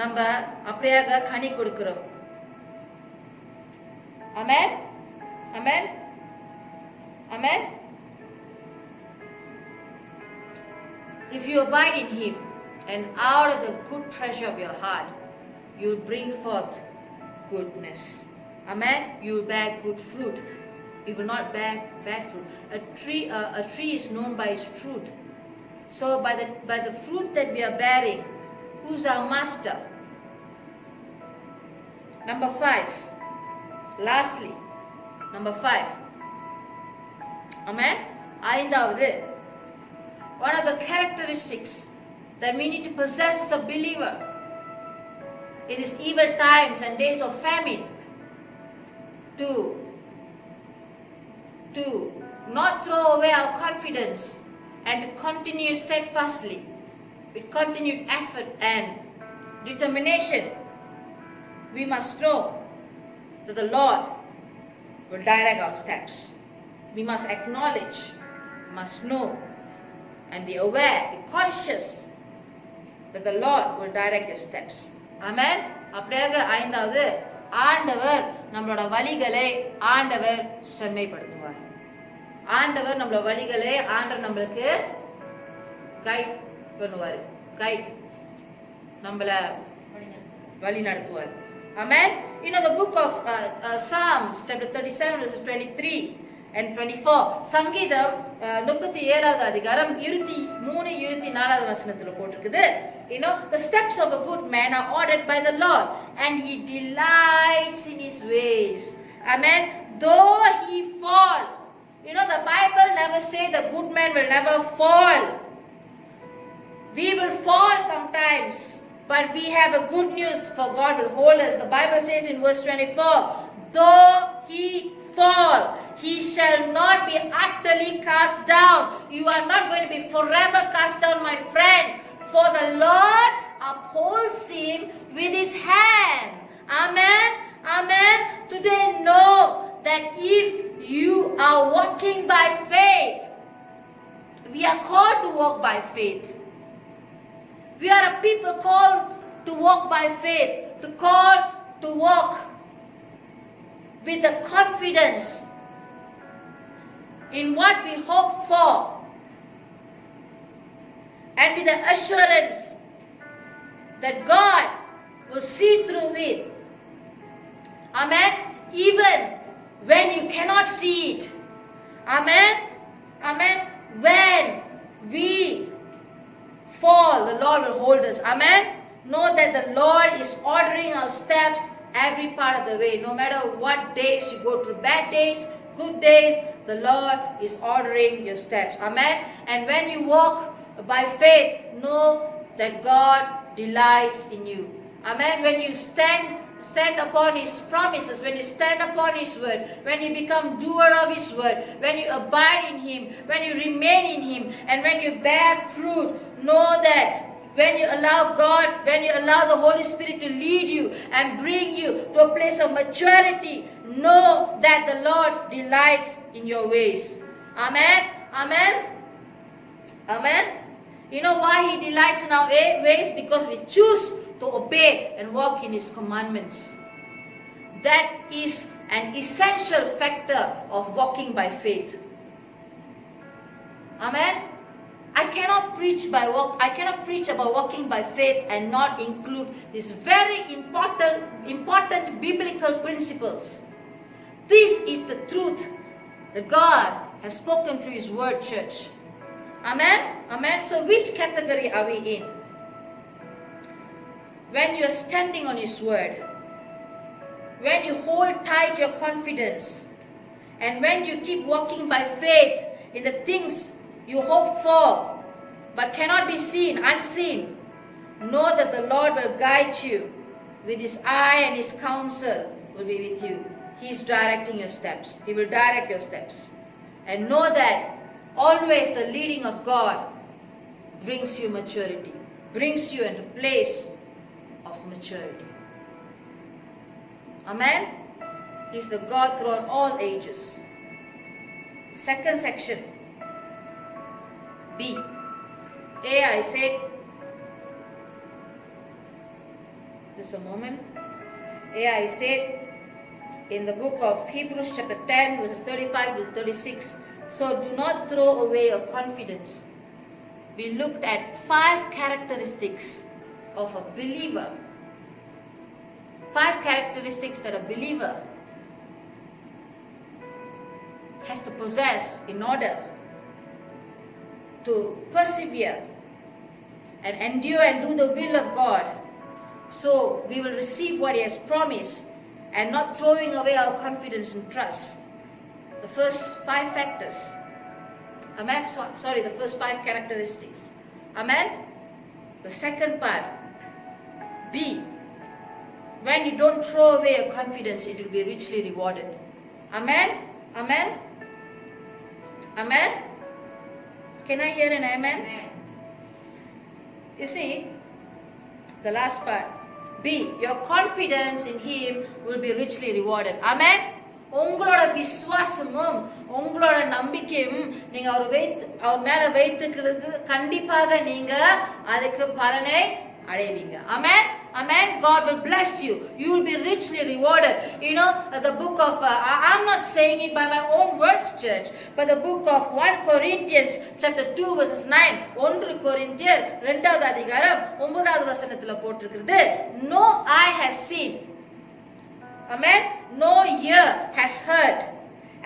நம்ம அப்படியாக கனி கொடுக்கிறோம்? Amen? Amen? Amen? If you abide in him, and out of the good treasure of your heart, you will bring forth goodness. Amen? You will bear good fruit. You will not bear bad fruit. A tree is known by its fruit. So by the fruit that we are bearing, who's our master? Number 5. Lastly, number 5. Amen? ஐந்தாவது, one of the characteristics that we need to possess as a believer in these evil times and days of famine, to not throw away our confidence and to continue steadfastly with continued effort and determination. We must know that the Lord will direct our steps. We must acknowledge, must know, and be aware, be conscious that the Lord will direct your steps. Amen. அப்படியாக ஐந்தாவது, ஆண்டவர் நம்மளோட வழிகளை ஆண்டவர் செம்மைப்படுத்துவார். ஆண்டவர் நம்மளோட வழிகளை ஆண்டவர் நம்மளுக்கு கைட் பண்ணுவார். நம்மள வழி நடத்துவார். Amen. You know the book of Psalms chapter 37 verses 23 and 24. சங்கீதம் 37வது அதிகாரம் 23 24வது வசனத்துல போட்டிருக்குது. You know, the steps of a good man are ordered by the Lord, and he delights in his ways. Amen. Though he fall, you know, the Bible never say the good man will never fall. We will fall sometimes, but we have a good news, for God will hold us. The Bible says in verse 24, though he fall, he shall not be utterly cast down. You are not going to be forever cast down, my friend, for the Lord upholds him with his hand. Amen. Amen. Today know that if you are walking by faith, we are called to walk by faith. We are a people called to walk by faith, to call to walk with the confidence in what we hope for, and with the assurance that God will see through it. Amen. Even when you cannot see it. Amen. Amen. When we fall, the Lord will hold us. Amen. Know that the Lord is ordering our steps every part of the way. No matter what days you go through, bad days, good days, the Lord is ordering your steps. Amen. And when you walk by faith, know that God delights in you. Amen. When you stand upon His promises, when you stand upon His word, when you become doer of His word, when you abide in Him, when you remain in Him, and when you bear fruit, know that when you allow God, when you allow the Holy Spirit to lead you and bring you to a place of maturity, know that the Lord delights in your ways. Amen. Amen. Amen. You know why He delights in our ways? Because we choose to obey and walk in His commandments. That is an essential factor of walking by faith. Amen. I cannot preach about walking by faith and not include these very important biblical principles. This is the truth that God has spoken through His word, church. Amen. Amen. So which category are we in? When you are standing on His word, when you hold tight your confidence, and when you keep walking by faith in the things you hope for but cannot be seen, unseen, know that the Lord will guide you with His eye, and His counsel will be with you. He is directing your steps. He will direct your steps. And know that always the leading of God brings you maturity, brings you into a place of maturity. Amen. He's the God throughout all ages. Second section, B. A, I said, just a moment. A, I said in the book of Hebrews chapter 10 verses 35 to 36, so do not throw away your confidence. We looked at 5 characteristics of a believer. 5 characteristics that a believer has to possess in order to persevere and endure and do the will of God. So we will receive what He has promised and not throwing away our confidence and trust. The first 5 factors. Amen. Sorry, the first 5 characteristics. Amen. The second part, B. When you don't throw away your confidence, it will be richly rewarded. Amen. Amen. Amen. Can I hear an amen? Amen. You see, the last part. B. Your confidence in Him will be richly rewarded. Amen. உங்களோட விசுவாசமும் உங்களோட நம்பிக்கையும் நீங்க அவர் மேல வைத்துக்கிறதுக்கு கண்டிப்பாக நீங்க அதுக்கு பலனை அடைவீங்க. Amen. Amen. God will bless you. You will be richly rewarded. You know, the book of, I'm not saying it by my own words, church, but the book of 1 Corinthians chapter 2 verses 9. 1 கொரிந்தியர் 2வது அதிகாரம் 9வது வசனத்துல போட்டிருக்கிறது. No eye has seen. Amen. No ear has heard.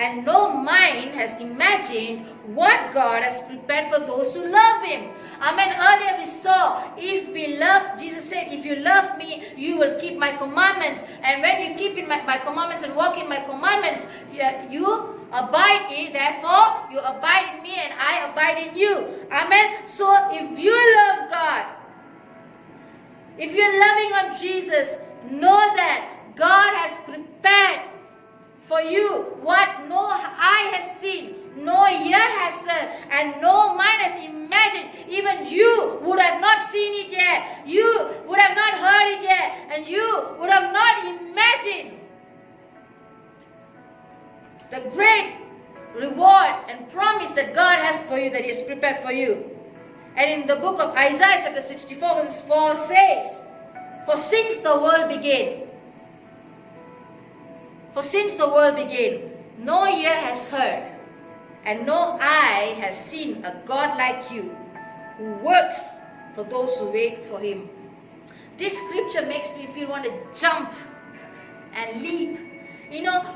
And no mind has imagined what God has prepared for those who love Him. Amen. Earlier we saw, if we love, Jesus said, if you love me, you will keep my commandments. And when you keep in my commandments and walk in my commandments, you abide in, therefore you abide in me and I abide in you. Amen. So if you love God, if you're loving on Jesus, know that God has prepared for you what no eye has seen, no ear has heard, and no mind has imagined. Even you would have not seen it yet. You would have not heard it yet. And you would have not imagined the great reward and promise that God has for you, that He has prepared for you. And in the book of Isaiah chapter 64 verses 4 says, for since the world began, For since the world began, no ear has heard, and no eye has seen a God like you, who works for those who wait for him. This scripture makes me feel want to jump and leap.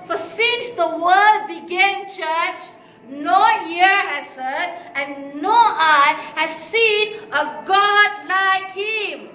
For since the world began, church, no ear has heard and no eye has seen a God like him.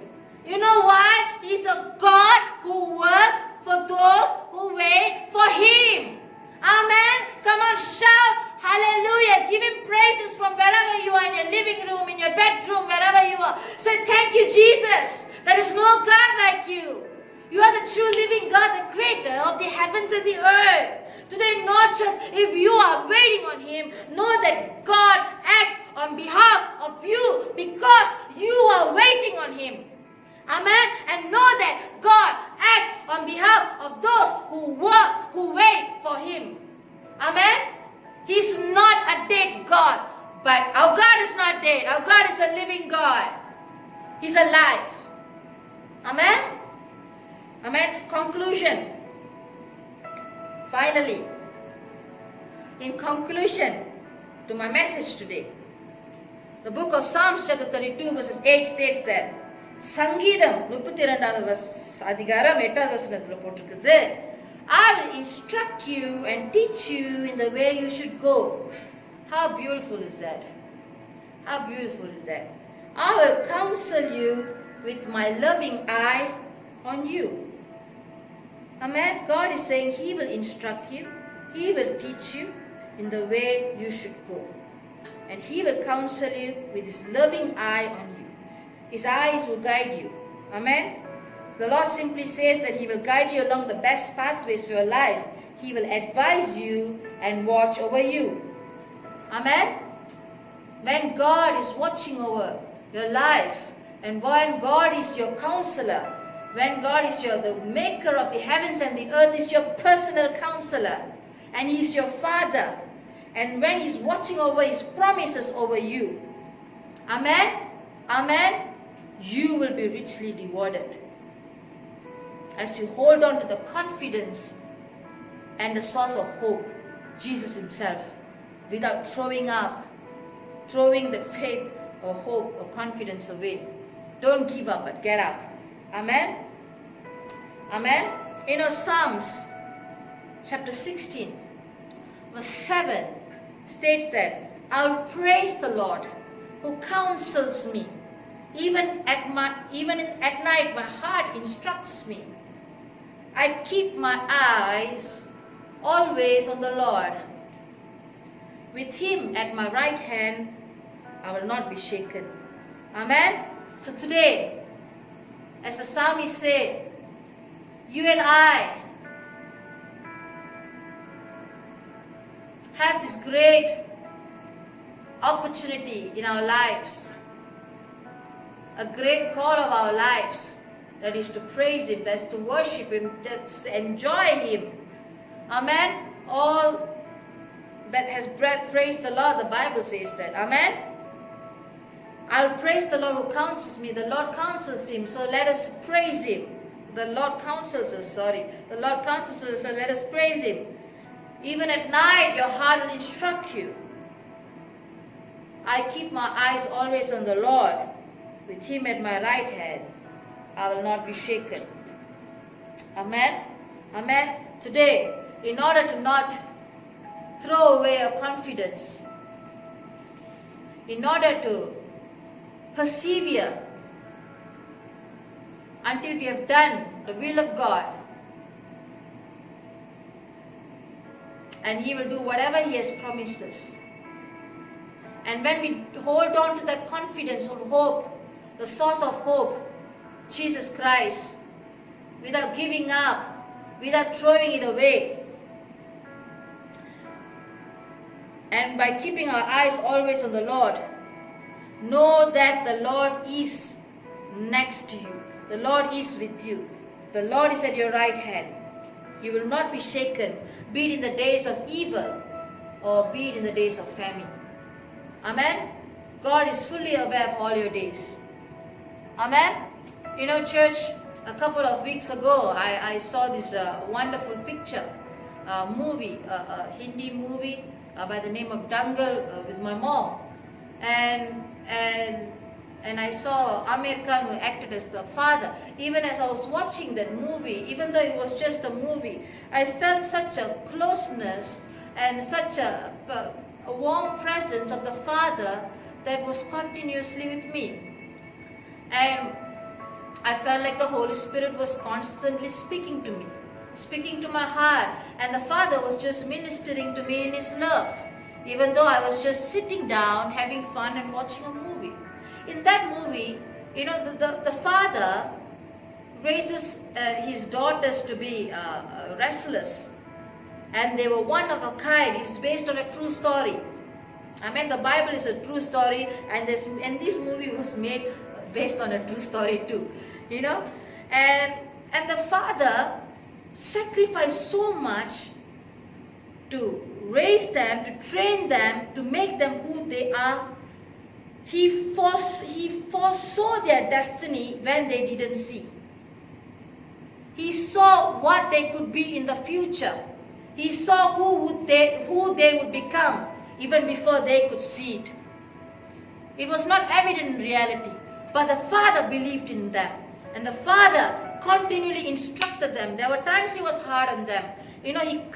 You know why? He's a God who works for those who wait for him. Amen. Come on, shout hallelujah. Give him praises from wherever you are, in your living room, in your bedroom, wherever you are. Say, thank you, Jesus. There is no God like you. You are the true living God, the creator of the heavens and the earth. Today, not just if you are waiting on him, know that God acts on behalf of you because you are waiting on him. Amen. And know that God acts on behalf of those who wait for him. Amen. He's not a dead God, but our God is not dead. Our God is a living God. He's alive. Amen. Amen. Conclusion. Finally, in conclusion to my message today, the book of Psalms chapter 32 verses 8 states that சங்கீதம் 32வது அதிகாரம் 8வது வசனத்துல போட்டிருக்குது, I will instruct you and teach you in the way you should go. How beautiful is that? How beautiful is that? I will counsel you with my loving eye on you. Amen. God is saying he will instruct you, he will teach you in the way you should go, and he will counsel you with his loving eye on you. His eyes will guide you. Amen. The Lord simply says that he will guide you along the best pathways for your life. He will advise you and watch over you. Amen. When God is watching over your life, and when God is your counselor, when God is the maker of the heavens and the earth, is your personal counselor, and he's your father, and when he's watching over his promises over you, amen, amen, you will be richly rewarded as you hold on to the confidence and the source of hope, Jesus himself, without throwing the faith or hope or confidence away. Don't give up, but get up. Amen. Amen. Psalms chapter 16 verse 7 states that I will praise the Lord who counsels me. Even at night, my heart instructs me. I keep my eyes always on the Lord. With him at my right hand, I will not be shaken. Amen. So today, as the psalmist said, you and I have this great opportunity in our lives, a great call of our lives, that is to praise him, that's to worship him, that's to enjoy him. Amen. All that has breath, praise the Lord, the Bible says that. Amen. I'll praise the Lord who counsels me. The Lord counsels him, so let us praise him. The Lord counsels us, The Lord counsels us, so let us praise him. Even at night, your heart will instruct you. I keep my eyes always on the Lord. With him at my right hand, I will not be shaken. Amen. Amen. Today, in order to not throw away our confidence, in order to persevere until we have done the will of God, and he will do whatever he has promised us. And when we hold on to that confidence of hope, the source of hope, Jesus Christ, without giving up, without throwing it away, and by keeping our eyes always on the Lord, know that the Lord is next to you. The Lord is with you. The Lord is at your right hand. You will not be shaken, be it in the days of evil or be it in the days of famine. Amen. God is fully aware of all your days. Amen. Church, a couple of weeks ago, I saw this wonderful picture movie, a Hindi movie by the name of Dangal with my mom, and I saw Aamir Khan, who acted as the father. Even as I was watching that movie, even though it was just a movie, I felt such a closeness and such a warm presence of the Father that was continuously with me. And I felt like the Holy Spirit was constantly speaking to me, speaking to my heart, and the Father was just ministering to me in His love, even though I was just sitting down, having fun and watching a movie. In that movie, the Father raises his daughters to be wrestlers, and they were one of a kind. It's based on a true story. I mean, the Bible is a true story, and this movie was made based on a true story too, and the Father sacrificed so much to raise them, to train them, to make them who they are. He foresaw their destiny when they didn't see. He saw what they could be in the future. He saw who they would become even before they could see it. It was not evident in reality, but the Father believed in them, and the Father continually instructed them. There were times He was hard on them. He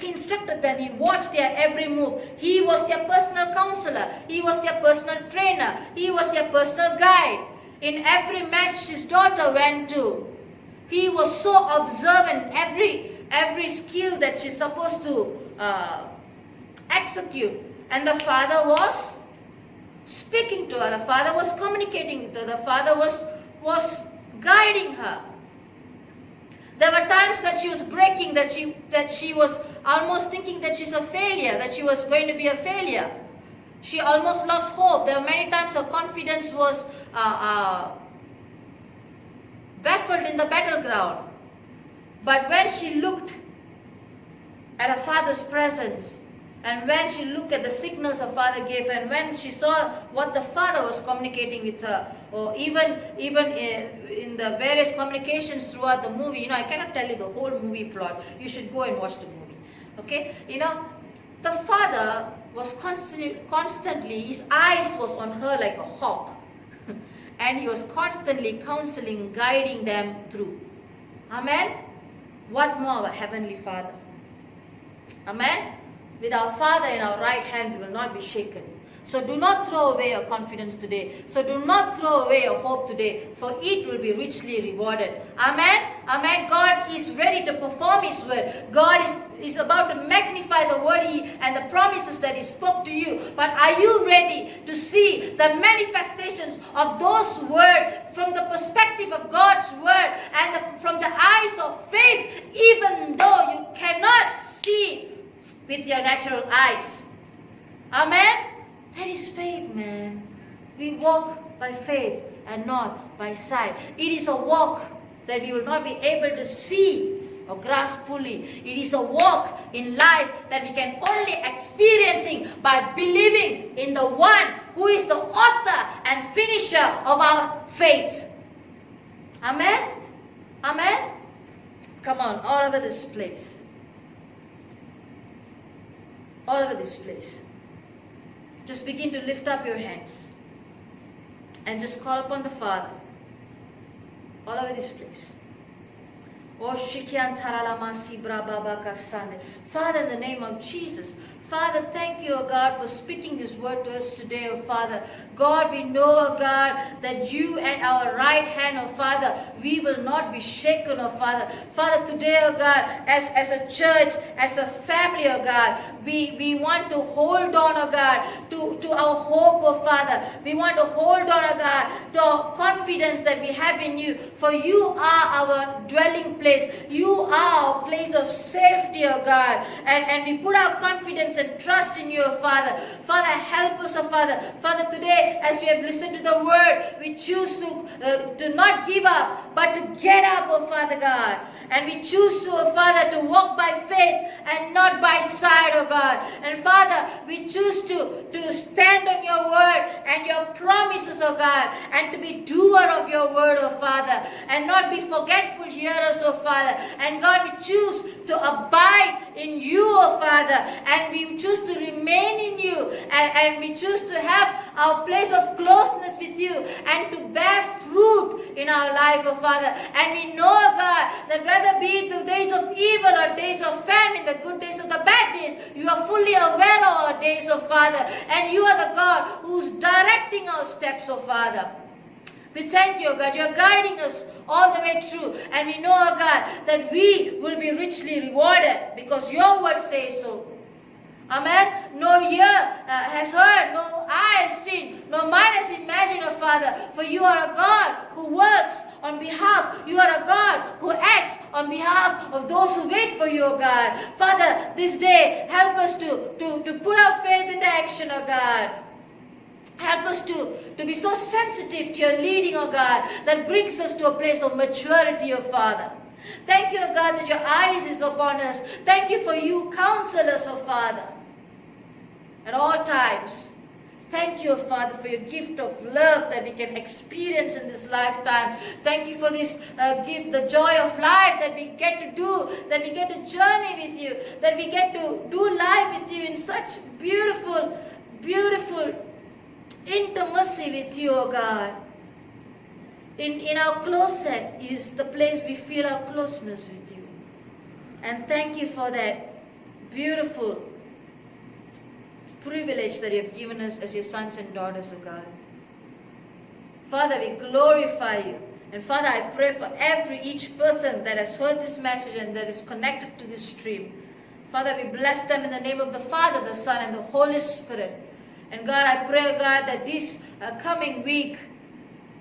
instructed them. He watched their every move. He was their personal counselor. He was their personal trainer. He was their personal guide. In every match his daughter went to, he was so observant. Every skill that she's supposed to execute. And the Father was speaking to her. The Father was communicating with her. The Father was guiding her. There were times that she was breaking, that she was almost thinking that she's a failure, that she was going to be a failure. She almost lost hope. There were many times her confidence was baffled in the battleground. But when she looked at her Father's presence, and when she looked at the signals her Father gave her, and when she saw what the Father was communicating with her, or even in the various communications throughout the movie, I cannot tell you the whole movie plot. You should go and watch the movie. Okay? The Father was constantly, his eyes was on her like a hawk. And he was constantly counseling, guiding them through. Amen? What more our Heavenly Father? Amen? With our Father in our right hand, we will not be shaken. So do not throw away your confidence today. So do not throw away your hope today, for it will be richly rewarded. Amen? Amen. God is ready to perform His word. God is about to magnify the word and the promises that He spoke to you. But are you ready to see the manifestations of those words from the perspective of God's word and from the eyes of faith, even though you cannot see with your natural eyes? Amen? That is faith, man. We walk by faith and not by sight. It is a walk that we will not be able to see or grasp fully. It is a walk in life that we can only experiencing by believing in the one who is the author and finisher of our faith. Amen? Amen? Come on, all over this place. All over this place. Just begin to lift up your hands and just call upon the Father all over this place. Father, in the name of Jesus, Father, thank you, O God, for speaking this word to us today, O Father. God, we know, O God, that you at our right hand, O Father, we will not be shaken, O Father. Father, today, O God, as a church, as a family, O God, we want to hold on, O God, to our hope, O Father. We want to hold on, O God, to our confidence that we have in you. For you are our dwelling place. You are our place of safety, O God. And we put our confidence and trust in you, O Father. Father, help us, O Father. Father, today, as we have listened to the word, we choose to not give up, but to get up, O Father God. And we choose to, O Father, to walk by faith and not by sight, O God. And Father, we choose to stand on your word and your promises, O God, and to be doer of your word, O Father, and not be forgetful hearers, O Father. And God, we choose to abide in you, O Father, and we choose to remain in you, and we choose to have our place of closeness with you, and to bear fruit in our life, oh Father. And we know, God, that whether be it the days of evil or days of famine, the good days or the bad days, you are fully aware of our days, oh Father, and you are the God who's directing our steps, oh Father. We thank you, God. You are guiding us all the way through. And we know, God, that we will be richly rewarded because your word says so. Amen. No ear has heard, no eye has seen, no mind has imagined, oh Father. For you are a God who works on behalf. You are a God who acts on behalf of those who wait for you, oh God. Father, this day, help us to put our faith into action, oh God. Help us to be so sensitive to your leading, oh God, that brings us to a place of maturity, oh Father. Thank you, oh God, that your eyes is upon us. Thank you for you counsel us, oh Father, at all times. Thank you, oh Father, for your gift of love that we can experience in this lifetime. Thank you for this gift, the joy of life that we get to do, that we get to journey with you, that we get to do life with you in such beautiful, beautiful intimacy with you, oh God. In our closet is the place we feel our closeness with you. And thank you for that beautiful privilege that you have given us as your sons and daughters, oh God. Father, we glorify you. And Father, I pray for each person that has heard this message and that is connected to this stream. Father, we bless them in the name of the Father, the Son, and the Holy Spirit. And God, I pray, God, that this coming week,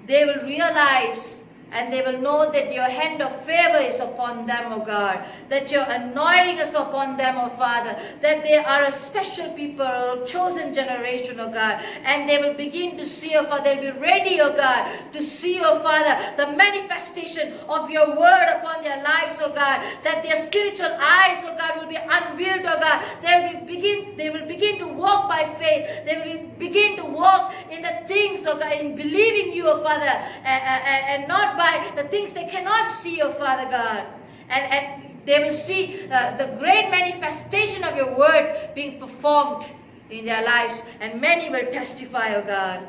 they will realize and they will know that your hand of favor is upon them, oh God. That your anointing is upon them, oh Father. That they are a special people, a chosen generation, oh God. And they will begin to see, oh Father, they'll be ready, oh God, to see, oh Father, the manifestation of your word upon their lives, oh God. That their spiritual eyes, oh God, will be unveiled, oh God. They will begin to walk by faith. They will begin to walk in the things, oh God, in believing you, oh Father, and not by the things they cannot see, oh Father God. And they will see the great manifestation of your word being performed in their lives. And many will testify, oh God.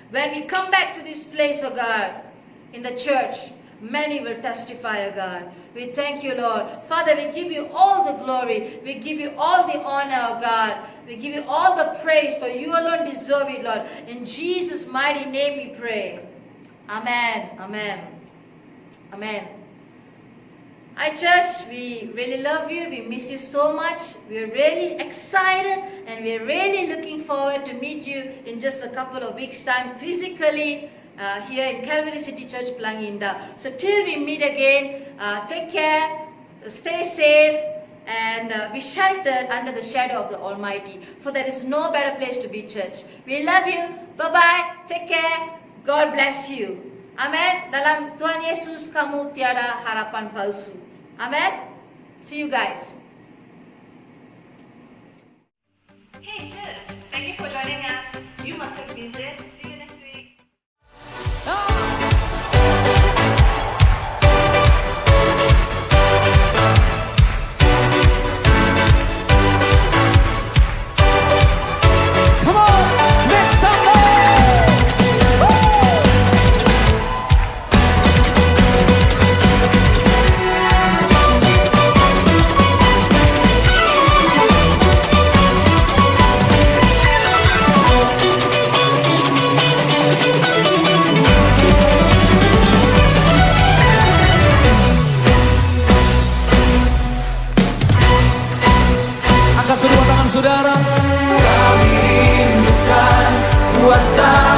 When we come back to this place, oh God, in the church, many will testify, oh God. We thank you, Lord. Father, we give you all the glory. We give you all the honor, oh God. We give you all the praise, for you alone deserve it, Lord. In Jesus' mighty name we pray. Amen. Amen. Amen. Hi church, we really love you. We miss you so much. We're really excited and we're really looking forward to meet you in just a couple of weeks' time physically here in Calvary City Church, Planginda. So till we meet again, take care, stay safe, and be sheltered under the shadow of the Almighty. For there is no better place to be, church. We love you. Bye-bye. Take care. God bless you. Amen. Dalam Tuhan Yesus kamu tiada harapan palsu. Amen. See you guys. Hey, church. Thank you for joining us. You must have been blessed. See you next week. Come on, make some noise! Woo! Angkat kedua tangan saudara. Kami rindukan kuasa